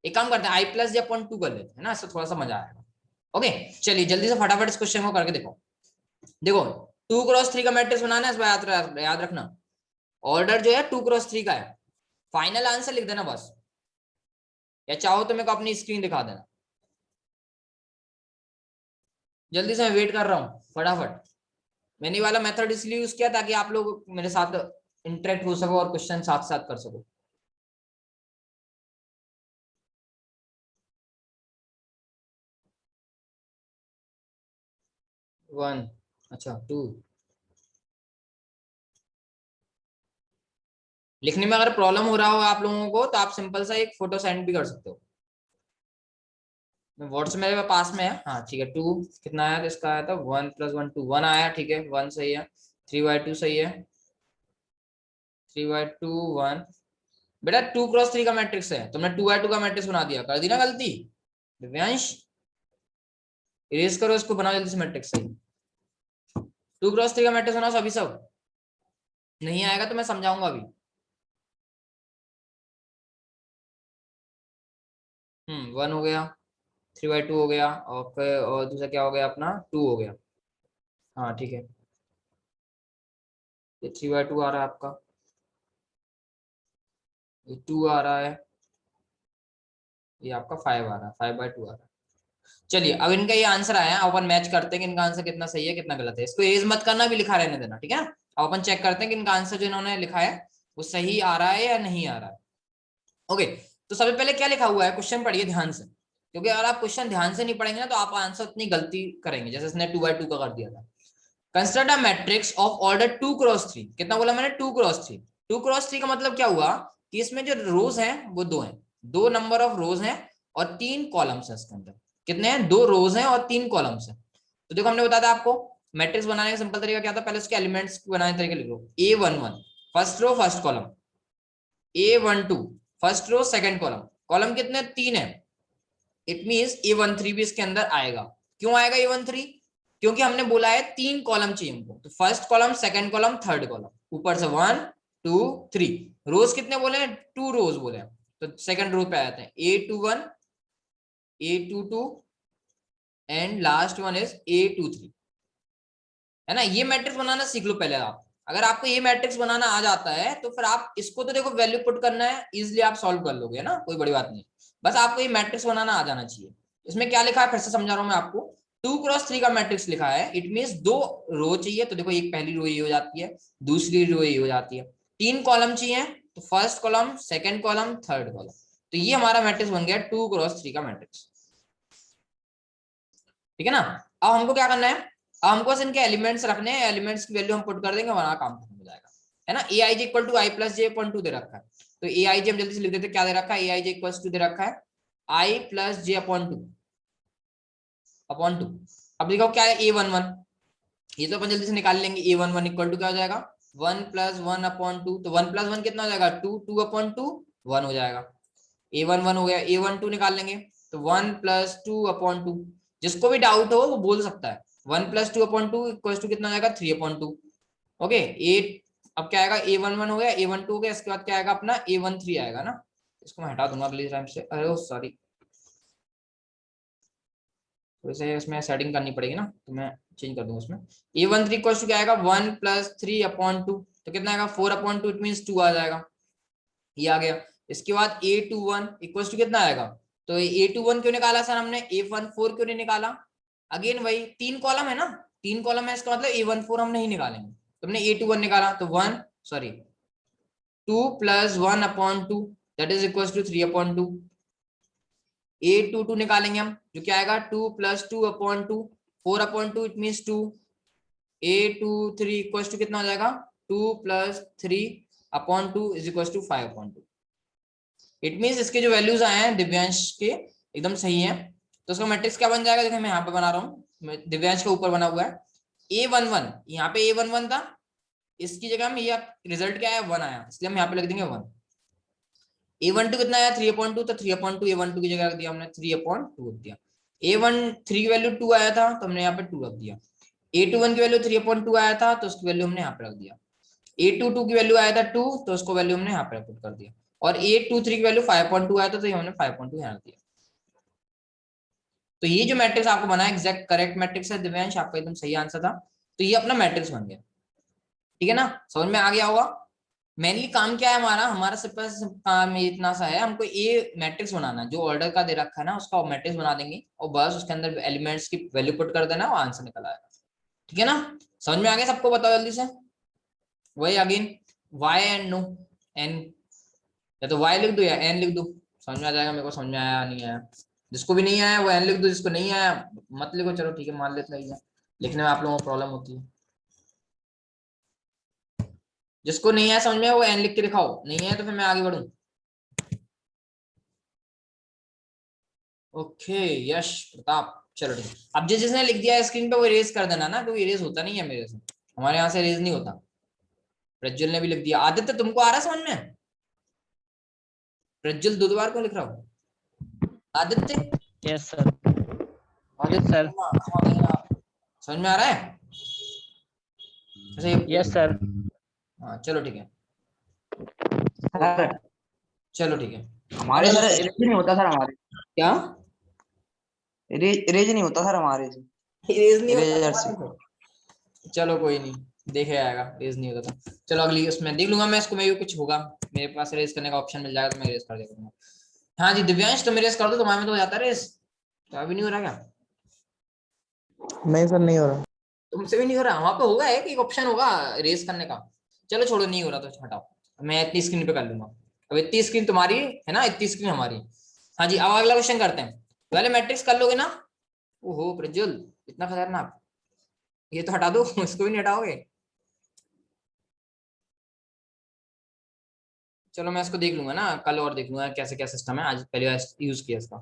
S1: एक काम करते हैं, आई प्लस जे अपॉन 2 कर लेते हैं ना, इससे थोड़ा सा मजा आएगा। ओके, चलिए जल्दी से फटाफट इस क्वेश्चन को करके देखो। देखो 2x3 का मैट्रिक्स बनाना है, इस बार याद रखना, ऑर्डर जो है 2x3 का है। फाइनल आंसर लिख देना बस, या चाहो तो मेरे को अपनी स्क्रीन दिखा देना। जल्दी से, मैं वेट कर रहा हूँ, फटाफट। मैंने वाला मेथड इसलिए यूज किया ताकि आप लोग मेरे साथ इंटरेक्ट हो सको और क्वेश्चन साथ साथ कर सको। 1, अच्छा 2। लिखने में अगर प्रॉब्लम हो रहा हो आप लोगों को तो आप सिंपल सा एक फोटो सेंड भी कर सकते हो। व्हाट्सएप मेरे पास में है, हाँ ठीक है। 2 कितना आया, तो इसका आया था 1 + 1 2, 1 आया, ठीक है, 1 सही है। 3/2 सही है, 3/2 1। बेटा 2x3 का मैट्रिक्स है, तुमने 2/2 का मैट्रिक्स बना दिया, कर दी ना गलती दिव्यांश? इरेज करो इसको, बनाओ जल्दी से मैट्रिक्स सही। 2x3 का मैट्रिक्स बनाओ सभी सब। नहीं आएगा तो मैं समझाऊंगा अभी। 1 हो गया, 3/2 हो गया, और फिर और दूसरा क्या हो गया अपना, 2 हो गया। हाँ ठीक है, ये 3/2 आ रहा है आपका, ये 2 आ रहा है, ये आपका 5 आ रहा है, 5/2 आ रहा है। चलिए अब इनका ये आंसर आया है, अपन मैच करते हैं कि इनका आंसर कितना सही है कितना गलत है। इसको एज मत करना, भी लिखा रहने देना, ठीक है ना। अब अपन चेक करते हैं कि इनका आंसर जो इन्होंने लिखा है वो सही आ रहा है या नहीं आ रहा है। ओके, तो सबसे पहले क्या लिखा हुआ है, क्वेश्चन पढ़िए ध्यान से, क्योंकि अगर आप क्वेश्चन ध्यान से नहीं पढ़ेंगे ना तो आप आंसर उतनी गलती करेंगे, जैसे इसने 2/2 का कर दिया था। Construct a matrix of order 2x3, कितना बोला मैंने, 2x3। 2x3 का मतलब क्या हुआ कि इसमें जो रोज हैं वो 2 हैं, 2 नंबर ऑफ रोज हैं और 3 कॉलम्स है इसके अंदर। कितने हैं, 2 रोज हैं और 3 कॉलम्स हैं। तो देखो हमने बताया था आपको, मैट्रिक्स बनाने का सिंपल तरीका क्या था, पहले उसके एलिमेंट्स बनाने तरीके लिखो। A11 first row first column, A12 first row second column, column कितने 3 है, इट मींस A13 भी इसके अंदर आएगा। क्यों आएगा A13, क्योंकि हमने बोला है 3 कॉलम चाहिए हमको, तो first column second column third column, ऊपर से 1 2 3। रोज कितने बोले हैं, 2 रोज बोले हैं, तो सेकंड रो पे आ जाते हैं, A21 A22 and last one is A23, है ना। ये मैट्रिक्स बनाना सीख लो पहले आप। अगर आपको ये मैट्रिक्स बनाना आ जाता है तो फिर आप इसको तो देखो वैल्यू पुट करना है, इजिली आप सॉल्व कर लोगे, है ना, कोई बड़ी बात नहीं। बस आपको ये मैट्रिक्स बनाना आ जाना चाहिए। इसमें क्या लिखा है फिर से समझा रहा हूं मैं आपको, 2x3 का मैट्रिक्स लिखा है, इट मींस 2 रो चाहिए, तो देखो एक पहली रो ये हो जाती है, दूसरी रो ये हो जाती है। 3 कॉलम चाहिए, तो first column second column third column, तो ये हमारा मैट्रिक्स बन गया 2x3 का मैट्रिक्स, ठीक है ना। अब हमको क्या करना है, अब हमको बस इनके एलिमेंट्स रखने हैं, एलिमेंट्स की वैल्यू हम पुट कर देंगे, हमारा काम खत्म हो जाएगा, है ना। A I J equal to I plus J upon 2 दे रखा है, तो ए आई जे हम जल्दी से लिख देते हैं, क्या दे रखा है, ए आई जे इक्वल टू दे रखा है I plus J upon 2 upon 2। अब देखो क्या है A11, ये तो अपन जल्दी से निकाल लेंगे, A11 इक्वल टू क्या हो जाएगा 1 + 1 अपॉन 2, तो 1 + 1 कितना हो जाएगा 2, 2 अपॉन 2 1 हो जाएगा। A11 हो गया, A12 निकाल लेंगे, तो 1 + 2 अपॉन 2। जिसको भी डाउट हो वो बोल सकता है, 1 + 2 अपॉन 2 इक्वल टू कितना हो जाएगा 3 अपॉन 2। ओके, अब क्या आएगा A11 हो गया, A12 हो गया, इसके बाद क्या आएगा अपना A13 आएगा ना। इसको मैं हटा दूंगा अगली टाइम से, अरे सॉरी, थोड़ी सी इसमें सेटिंग करनी पड़ेगी ना, तो मैं चेंज कर दूंगा उसमें। A13 इक्वल टू क्या आएगा 1 + 3 अपॉन 2, तो कितना आएगा 4 अपॉन 2, इट मींस 2 आ जाएगा, ये आ गया। इसके बाद A21 इक्वल टू कितना आएगा, तो A21 क्यों निकाला सर हमने, A14 क्यों नहीं निकाला, अगेन वही 3 कॉलम है ना, 3 कॉलम है, इसका मतलब A14 हम नहीं निकालेंगे, तो हमने A21 निकाला, तो 2 + 1 upon 2 that is equal to 3 upon 2। A22 निकालेंगे हम, जो क्या आएगा 2 + 2/2, 4/2 it means 2, A23 equal to कितना हो जाएगा 2 + 3/2 is equal to 5/2। It means इसके जो वैल्यूज आए हैं दिव्यांश के एकदम सही है। तो उसका मैट्रिक्स क्या बन जाएगा, देखो मैं यहाँ पे बना रहा हूँ, दिव्यांश के ऊपर बना हुआ है A11, यहाँ पे A11 था, इसकी जगह हम ये रिजल्ट क्या आया 1 आया, इसलिए हम यहाँ पे लिख देंगे 1। A12 कितना आया 3/2, तो 3/2 A12 की जगह रख दिया हमने 3/2 रख दिया। A13 की वैल्यू 2 आया था तो हमने यहाँ पे 2 रख दिया। A21 की वैल्यू 3/2 आया था तो उसकी वैल्यू हमने यहाँ पे रख दिया। A22 की वैल्यू आया था 2 तो उसको वैल्यू हमने यहाँ पे पुट कर दिया। और A23 की वैल्यू 5/2 आया था तो हमने 5/2 यहाँ रख दिया। तो ये जो मैट्रिक्स आपको बना है एग्जैक्ट करेक्ट मैट्रिक्स है दिव्यांश, आपका एकदम सही आंसर था। तो ये अपना मैट्रिक्स बन गया, ठीक है ना, समझ में आ गया होगा। मेनली काम क्या है हमारा, हमारा सिर्फ काम इतना सा है, हमको ए मैट्रिक्स बनाना है, जो ऑर्डर का दे रखा है ना उसका मैट्रिक्स बना देंगे और बस उसके अंदर एलिमेंट्स की वैल्यू पुट कर देना और आंसर निकल आएगा, ठीक है ना। समझ में आ गया सबको, बताओ जल्दी से। वही again y and no n, या तो वाई लिख दो या एन लिख दो, समझ में आ जाएगा। मेरे को समझ में आया नहीं आया, जिसको भी नहीं आया वो एन लिख दो, जिसको नहीं आया मत लिखो, चलो ठीक है मान लेते हैं, लिखने में आप लोगों को प्रॉब्लम होती है। जिसको नहीं आया समझ में वो एन लिख के दिखाओ, नहीं है तो फिर मैं आगे बढ़ूं। ओके यश प्रताप, चलो ठीक है। अब जिसने लिख दिया स्क्रीन पे वो इरेज कर देना ना, क्योंकि इरेज होता नहीं है मेरे से, हमारे यहाँ से इरेज नहीं होता। प्रज्वल ने भी लिख दिया। आदित्य तुमको आ रहा है समझ में? प्रज्वल 2 बार क्यों लिख रहा हो? Aditya,
S3: yes sir. Yes
S1: Aditya
S3: sir.
S1: कहाँ गए आप? समझ में आ रहा है? अच्छा
S3: यस सर।
S1: हाँ चलो ठीक है,
S2: सर
S1: चलो ठीक है।
S2: हमारे सर इरेज नहीं होता सर, हमारे
S1: क्या
S2: इरेज नहीं होता सर हमारे से,
S1: इरेज नहीं होता
S2: इरेजर से।
S1: तुम्हारे? चलो कोई नहीं, देखे जाएगा, इरेज नहीं होता था। चलो अगली उसमें देख लूंगा मैं इसको, मैं कुछ होगा मेरे पास इरेज करने का ऑप्शन मिल जाएगा तो मैं इरेज कर देगा। हाँ जी दिव्यांश तुम इरेज कर दो, तुम्हारे में तो हो जाता है इरेज, तो अभी नहीं हो रहा क्या?
S4: नहीं सर, नहीं हो रहा।
S1: तुमसे भी नहीं हो रहा? वहां पे होगा एक ऑप्शन होगा रेस करने का। चलो छोड़ो, नहीं हो रहा तो हटाओ, मैं इतनी स्क्रीन पे कर लूंगा। अब इतनी स्क्रीन तुम्हारी है ना, इतनी स्क्रीन हमारी। हाँ जी अब अगला क्वेश्चन करते हैं। पहले मैट्रिक्स कर लोगे ना? ओहो प्रज्वल इतना खतरनाक, ये तो हटा दो इसको भी नहीं हटाओगे? चलो मैं इसको देख लूंगा ना, कल और देख लूंगा कैसे क्या सिस्टम है, आज पहले यूज किया इसका।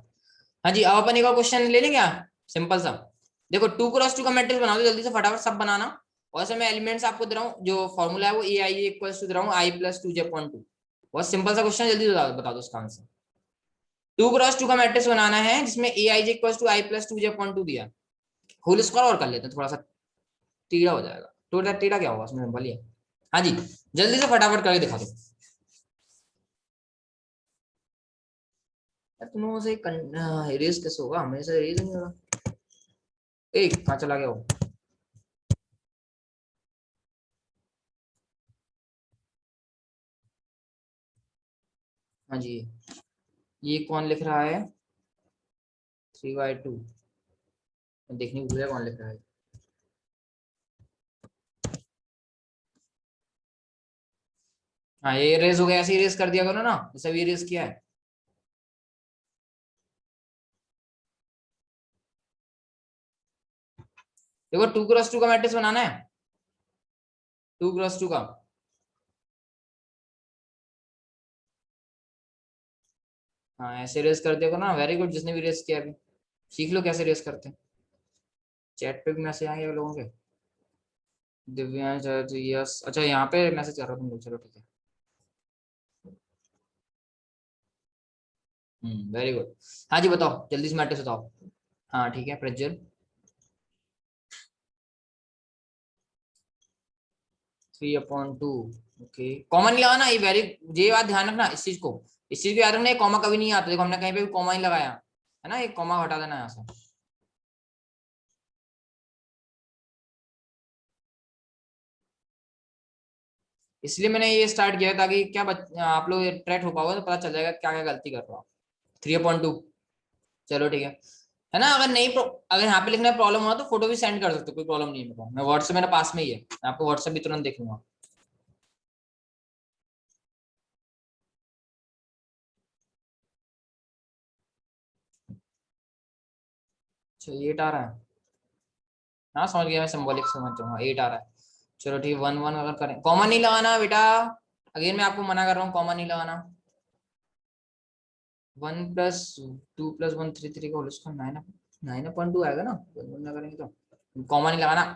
S1: हाँ जी अब अपन एक और क्वेश्चन ले लेंगे, सिंपल सा। देखो 2x2 का मैट्रिक्स बना दो जल्दी से फटाफट सब बनाना। और ऐसे मैं एलिमेंट्स आपको दे रहा हूँ, जो फॉर्मूला है वो ए आई इक्वल टू दे रहा हूँ i+2j/2। बहुत सिंपल सा क्वेश्चन, जल्दी बता दो उसका आंसर। 2x2 का मैट्रिक्स बनाना है जिसमें ए आई इक्वल टू i+2j/2 दिया, होल स्क्वायर और कर लेते हैं, थोड़ा सा टीढ़ा हो जाएगा। तो टीढ़ा क्या होगा उसमें बोलिए? हाँ जी जल्दी से फटाफट करके दिखा दो। तुम लोगों से इरेज कैसे होगा, मेरे से इरेज नहीं हो रहा। एक कहाँ चला गया वो? हाँ जी ये कौन लिख रहा है 3/2, देखने को भूल कौन लिख रहा है। हाँ ये इरेज हो गया, ऐसे इरेज कर दिया करो ना जैसे भी इरेज किया है। देखो 2x2 का मैट्रिक्स बनाना है, 2x2 का। हाँ ऐसे रेस कर देखो ना, वेरी गुड, जिसने भी रेस किया अभी सीख लो कैसे रेस करते हैं। चैट पे भी मैसेज आएंगे लोगों के। दिव्यांश यस, अच्छा यहाँ पे मैसेज कर रहा हूँ तुम लोग, चलो ठीक है। Very good. हाँ जी बताओ जल्दी से मैट्रिक्स बताओ। हाँ ठीक है प्रज्वल 3/2। ओके कॉमन नहीं लगाना, ये वेरी, ये बात ध्यान रखना इस चीज को, इस चीज को याद रखना, कॉमा कभी नहीं आता। देखो हमने कहीं पे भी कॉमा नहीं लगाया है ना, ये कॉमा हटा देना यहाँ से। इसलिए मैंने ये स्टार्ट किया ताकि क्या आप लोग ट्रैक हो पाओगे तो पता चल जाएगा क्या क्या गलती कर रहे हो आप। 3/2 चलो ठीक है ना। अगर नहीं अगर यहाँ पे लिखने में प्रॉब्लम हो तो फोटो भी सेंड कर सकते हो, कोई प्रॉब्लम नहीं है मेरे को, मैं व्हाट्सएप मेरे पास में ही है, मैं आपको व्हाट्सएप भी तुरंत देख लूंगा। अच्छा 8 आ रहा है, हाँ समझ गया, मैं सिंबॉलिक समझ जाऊंगा, 8 आ रहा है। चलो ठीक, 1 1 अगर करें, कॉमन नहीं लगाना बेटा, अगेन मैं आपको मना कर रहा हूँ, कॉमन नहीं लगाना। 1 प्लस 2 प्लस 1 3 3 का होल स्क्वायर 9.2 आएगा ना, 1 1 ना करेंगे तो कॉमन नहीं लगाना।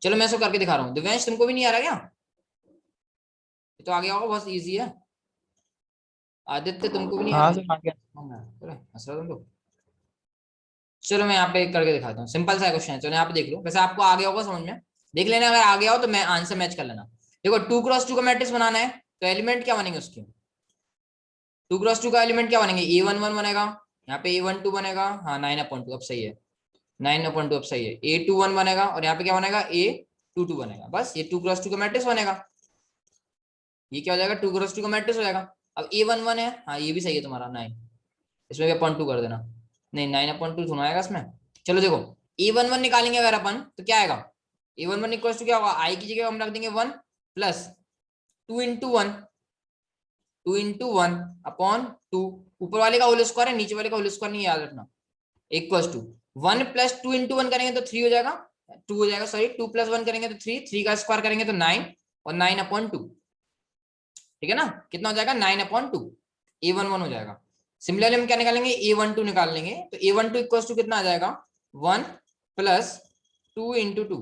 S1: चलो मैं इसको करके दिखा रहा हूँ, दिव्यांश तुमको भी नहीं आ रहा क्या? ये तो आ गया होगा, बहुत इजी है। आदित्य तुमको भी नहीं आ
S3: हाँ
S1: रहा?
S3: सर आ गया।
S1: चलो हंस रहा तुम लोग। चलो मैं यहाँ पे करके दिखाता हूँ, सिंपल सा क्वेश्चन है, चलो यहाँ पे देख लो, वैसे आपको आ गया होगा समझ में, देख लेना, अगर आ गया हो तो मैं आंसर मैच कर लेना। देखो 2 क्रॉस 2 का मैट्रिक्स बनाना है, तो एलिमेंट क्या बनेंगे उसके, 2 क्रॉस 2 का एलिमेंट क्या बनेंगे, A11 बनेगा, यहाँ पे A12 बनेगा, हाँ 9/2 अब सही है, 9/2 अब सही है, A21 बनेगा, और यहाँ पे क्या बनेगा A22 बनेगा, बस ये 2 क्रॉस 2 का मैट्रिक्स बनेगा। ये क्या हो जाएगा, 2 क्रॉस 2 का मैट्रिक्स हो जाएगा। अब A11 है, हाँ ये भी सही है तुम्हारा 9, इसमें भी अपॉइंट 2 कर देना, नहीं 9/2 थोड़ा आएगा इसमें। चलो देखो A11 निकालेंगे अगर अपन तो क्या आएगा, A11 इक्वल्स टू क्या होगा, आई की जगह हम रख देंगे 1 प्लस 2 × 1, 2 × 1/2, ऊपर वाले का होल स्क्वायर है, नीचे वाले का होल स्क्वायर नहीं याद रखना, इक्वल्स टू 1 प्लस 2 × 1 करेंगे तो 3 हो जाएगा, 2 हो जाएगा सॉरी, 2 + 1 करेंगे तो 3, 3 का स्क्वायर करेंगे तो 9, और 9/2, ठीक है ना, कितना हो जाएगा 9/2, A11 हो जाएगा। सिमिलरली हम क्या निकालेंगे, A12 निकाल लेंगे, तो A12 इक्वल्स टू कितना आ जाएगा, 1 प्लस 2 × 2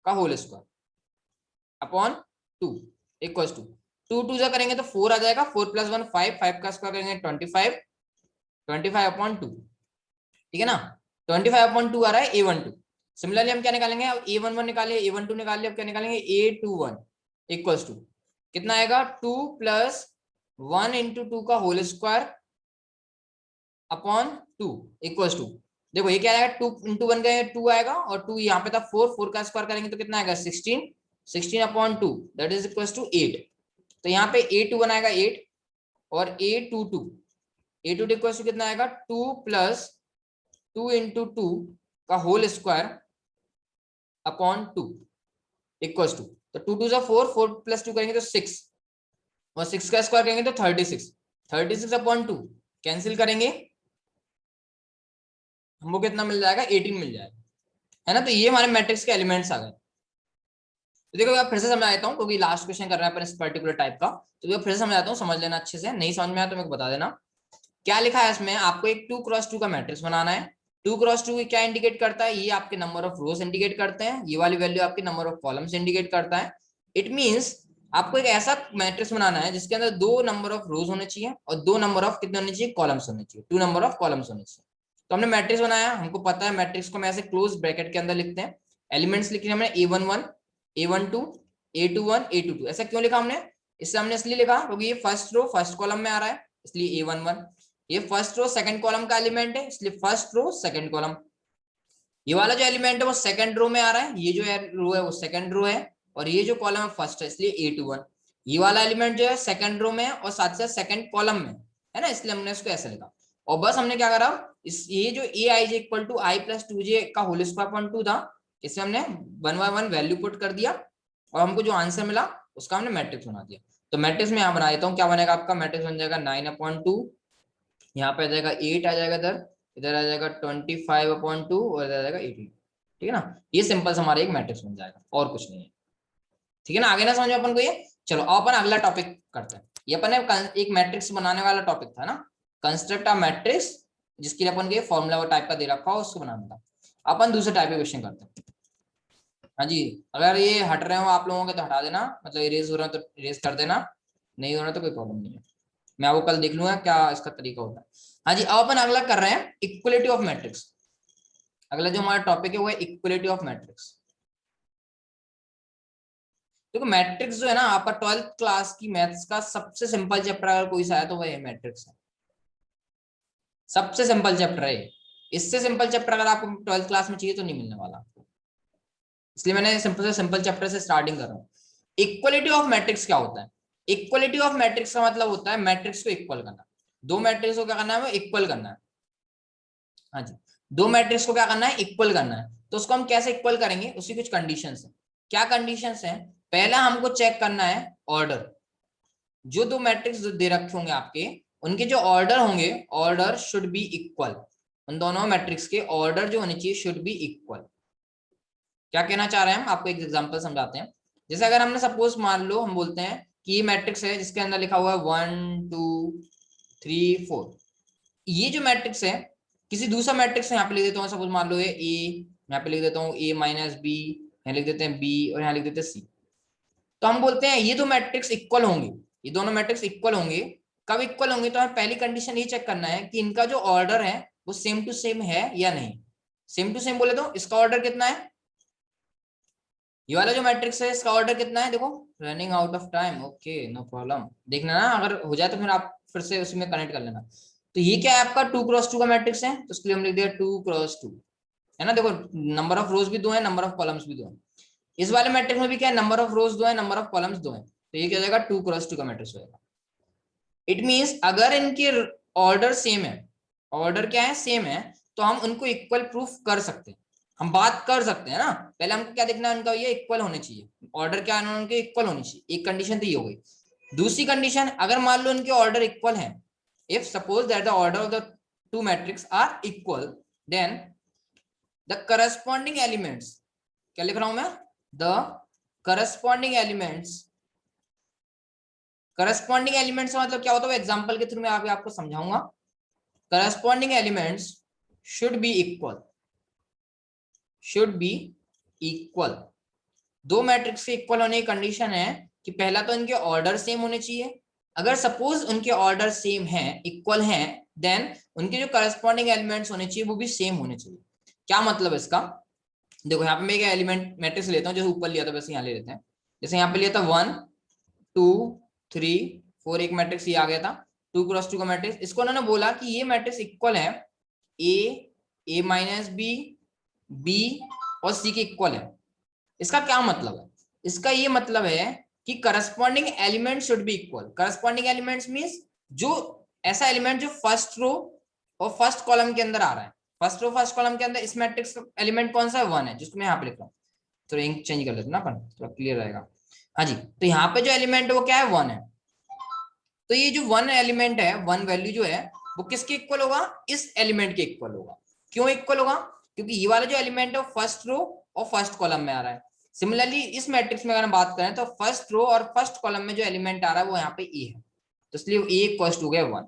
S1: का whole square upon 2 equals to 2 2 जा करेंगे तो 4 आ जाएगा, 4 + 1 5, 5 का स्क्वायर करेंगे 25, 25/2, ठीक है ना, 25/2 आ रहा है A12। सिमिलरली हम क्या निकालेंगे, अब A11 निकाले, A12 निकाले, अब क्या निकालेंगे A21 इक्वल्स टू कितना आएगा, 2 + 1 × 2 का whole square upon 2 equals to, देखो ये क्या आएगा, 2 × 1 करेंगे 2 आएगा, और 2 यहाँ पे था 4, 4 का स्क्वायर करेंगे तो कितना आएगा 16, 16/2 दैट इज इक्वल्स टू 8। तो यहाँ पे A21 आएगा 8, और A22 इक्वल्स टू कितना आएगा, 2 + 2 × 2 का whole square upon 2 equals to, तो 2 2 4, 4 + 2 करेंगे तो 6, और 6 का स्क्वायर करेंगे तो 36, 36/2 कैंसिल करेंगे, हमको कितना मिल जाएगा 18 मिल जाएगा, है ना। तो ये हमारे मैट्रिक्स के एलिमेंट्स आ गए। तो देखो मैं फिर से समझा देता हूँ, क्योंकि लास्ट क्वेश्चन कर रहे हैं अपन इस पर्टिकुलर टाइप का, तो फिर से समझाता हूँ, समझ लेना अच्छे से, नहीं समझ में आया तो मेरे को बता देना। क्या लिखा है इसमें, आपको एक 2 × 2 का मैट्रिक्स बनाना है। 2 × 2 क्या इंडिकेट करता है, ये आपके नंबर ऑफ रोज इंडिकेट करते हैं, ये वाली वैल्यू आपके नंबर ऑफ कॉलम्स इंडिकेट करता है। इट मींस आपको एक ऐसा मैट्रिक्स बनाना है जिसके अंदर 2 नंबर ऑफ रोज होने चाहिए और 2 नंबर ऑफ कितने होने चाहिए, कॉलम्स होने चाहिए, 2 नंबर ऑफ कॉलम्स होने चाहिए। तो हमने मैट्रिक्स बनाया, हमको पता है मैट्रिक्स को हम ऐसे क्लोज ब्रैकेट के अंदर लिखते हैं, एलिमेंट्स लिखे हमने A11 A12 A21 A22, ऐसा क्यों लिखा हमने, इससे हमने इसलिए लिखा क्योंकि ये फर्स्ट रो फर्स्ट कॉलम में आ रहा है, इसलिए A11, ये फर्स्ट रो सेकंड कॉलम का एलिमेंट है, इसलिए फर्स्ट रो सेकंड कॉलम, ये वाला जो एलिमेंट है वो सेकंड रो में आ रहा है, ये जो रो है वो सेकंड रो है, और ये जो कॉलम है फर्स्ट है, इसलिए A21। ये वाला एलिमेंट जो है सेकंड रो में है और साथ साथ सेकंड कॉलम में है ना, इसलिए हमने इसको ऐसे लिखा। और बस हमने क्या करा, इस ये जो Aij = I + 2j का होल स्क्वायर अपॉन 2 था, इसे हमने 1 by 1 वैल्यू पुट कर दिया, और हमको जो आंसर मिला उसका हमने मैट्रिक्स बना दिया। तो मैट्रिक्स में यहाँ बना देता हूँ, क्या बनेगा आपका मैट्रिक्स बन जाएगा 9/2, यहाँ पे आ जाएगा 8 आ जाएगा, इधर आ जाएगा 25/2, और इधर आ जाएगा 18, ठीक है ना। ये सिंपल से हमारा एक मैट्रिक्स बन जाएगा, और कुछ नहीं है, ठीक है ना, आगे ना समझ में अपन को ये। चलो अब अपन अगला टॉपिक करते हैं, ये अपन ने एक मैट्रिक्स बनाने वाला टॉपिक था ना, कंस्ट्रक्ट अ मैट्रिक्स, जिसके लिए अपन को फॉर्मूला टाइप का दे रखा हो उसको बनाना था। अपन दूसरे टाइप के क्वेश्चन करते हैं। हाँ जी, अगर ये हट रहे हो आप लोगों के तो हटा देना, मतलब इरेज हो रहे हो तो इरेज कर देना, नहीं हो रहा तो कोई प्रॉब्लम नहीं है, मैं आपको कल देख लूंगा क्या इसका तरीका होता है। हाँ जी, अब अपन अगला कर रहे हैं इक्वलिटी ऑफ मैट्रिक्स। अगला जो हमारा टॉपिक है वो है इक्वलिटी ऑफ मैट्रिक्स। देखो मैट्रिक्स जो है ना, आपका 12th क्लास की मैथ्स का सबसे सिंपल चैप्टर अगर कोई सा है तो वह है मैट्रिक्स है, सबसे सिंपल चैप्टर है। इससे सिंपल चैप्टर अगर आपको 12th क्लास में चाहिए तो नहीं मिलने वाला आपको, इसलिए मैंने सिंपल से सिंपल चैप्टर से स्टार्टिंग कर रहा हूँ। इक्वलिटी ऑफ मैट्रिक्स क्या होता है, इक्वलिटी ऑफ मैट्रिक्स का मतलब होता है मैट्रिक्स को इक्वल करना, दो मैट्रिक्स को क्या करना है, इक्वल करना है। हाँ जी, दो मैट्रिक्स को क्या करना है, इक्वल करना है। तो उसको हम कैसे इक्वल करेंगे, उसकी कुछ कंडीशंस है। क्या कंडीशंस है, पहला हमको चेक करना है ऑर्डर, जो दो मैट्रिक्स दे रखे होंगे आपके, उनके जो ऑर्डर होंगे, ऑर्डर शुड बी इक्वल। उन दोनों मैट्रिक्स के ऑर्डर जो होने चाहिए शुड बी इक्वल। क्या कहना चाह रहे हैं हम, आपको एक एग्जांपल समझाते हैं। जैसे अगर हमने सपोज मान लो, हम बोलते हैं कि ये मैट्रिक्स है जिसके अंदर लिखा हुआ है 1 2 3 4। ये जो मैट्रिक्स है, किसी दूसरा मैट्रिक्स यहाँ पे लिख देता हूँ, सपोज मान लो ये ए, यहाँ पे लिख देता हूँ ए माइनस बी, यहाँ लिख देते हैं बी, और यहाँ लिख देते हैं सी। तो हम बोलते हैं ये दो मैट्रिक्स इक्वल होंगे, ये दोनों मैट्रिक्स इक्वल होंगे। कब इक्वल होंगे, तो हमें पहली कंडीशन ये चेक करना है कि इनका जो ऑर्डर है वो सेम टू सेम है या नहीं। सेम टू सेम बोले तो इसका ऑर्डर कितना है, ये वाला जो मैट्रिक्स है इसका ऑर्डर कितना है, देखो running out of time, okay no problem, देखना ना अगर हो जाए तो फिर आप फिर से उसी में कनेक्ट कर लेना। तो ये क्या है आपका 2x2 का मैट्रिक्स है, तो इसके लिए हम लिख दिया 2x2, है ना। देखो नंबर ऑफ रोज भी दो है, नंबर ऑफ कॉलम्स भी दो है। इस वाले मैट्रिक्स में भी क्या है, नंबर ऑफ रोज दो है, नंबर ऑफ कॉलम्स दो है, तो ये क्या हो जाएगा 2x2 का मैट्रिक्स हो जाएगा। इट मींस अगर इनके ऑर्डर सेम है, ऑर्डर क्या है सेम है, तो हम उनको इक्वल प्रूफ कर सकते हैं, हम बात कर सकते हैं ना। पहले हमको क्या देखना है, उनका ये इक्वल होने चाहिए, ऑर्डर क्या है उनके इक्वल होनी चाहिए। एक कंडीशन तो ये हो गई। दूसरी कंडीशन, अगर मान लो उनके ऑर्डर इक्वल है, if suppose that the order of the two matrix are equal, then the corresponding elements, क्या लिख रहा हूं मैं, the corresponding elements, corresponding elements का मतलब क्या होता है, एग्जांपल के थ्रू मैं आपको समझाऊंगा। Corresponding elements should be equal, should be equal. दो मैट्रिक्स के इक्वल होने की कंडीशन है कि पहला तो इनके ऑर्डर सेम होने चाहिए। अगर सपोज उनके ऑर्डर सेम है, इक्वल हैं, देन उनके जो करस्पॉन्डिंग एलिमेंट्स होने चाहिए वो भी सेम होने चाहिए। क्या मतलब इसका, देखो यहाँ पे मैं एक एलिमेंट मैट्रिक्स लेता हूँ, जैसे ऊपर लिया था वैसे यहाँ ले लेते हैं। जैसे यहाँ पे लिया था 1 2 3 4, एक मैट्रिक्स ये आ गया था 2x2 का मैट्रिक्स। इसको उन्होंने बोला कि ये मैट्रिक्स इक्वल है ए माइनस बी, बी और सी के इक्वल है। इसका क्या मतलब है, इसका ये मतलब है कि corresponding element should be equal. Corresponding elements means जो ऐसा एलिमेंट जो फर्स्ट रो और फर्स्ट कॉलम के अंदर आ रहा है। फर्स्ट रो फर्स्ट कॉलम के अंदर इस मैट्रिक्स का एलिमेंट कौन सा है, 1 है, जिसको मैं यहाँ पे लिख रहा हूँ। तो इंक चेंज कर लेते ना अपन, थोड़ा क्लियर रहेगा। हाँ जी, तो यहाँ पे जो एलिमेंट है वो क्या है, 1 है। तो ये जो 1 एलिमेंट है, 1 वैल्यू जो है वो किसके इक्वल होगा, इस एलिमेंट के इक्वल होगा। क्यों इक्वल होगा, क्योंकि ये वाला जो एलिमेंट है वो फर्स्ट रो और फर्स्ट कॉलम में आ रहा है। सिमिलरली इस मैट्रिक्स में अगर हम बात करें तो फर्स्ट रो और फर्स्ट कॉलम में जो एलिमेंट आ रहा है वो यहाँ पे ए है, तो इसलिए ए इक्वल हो गया 1।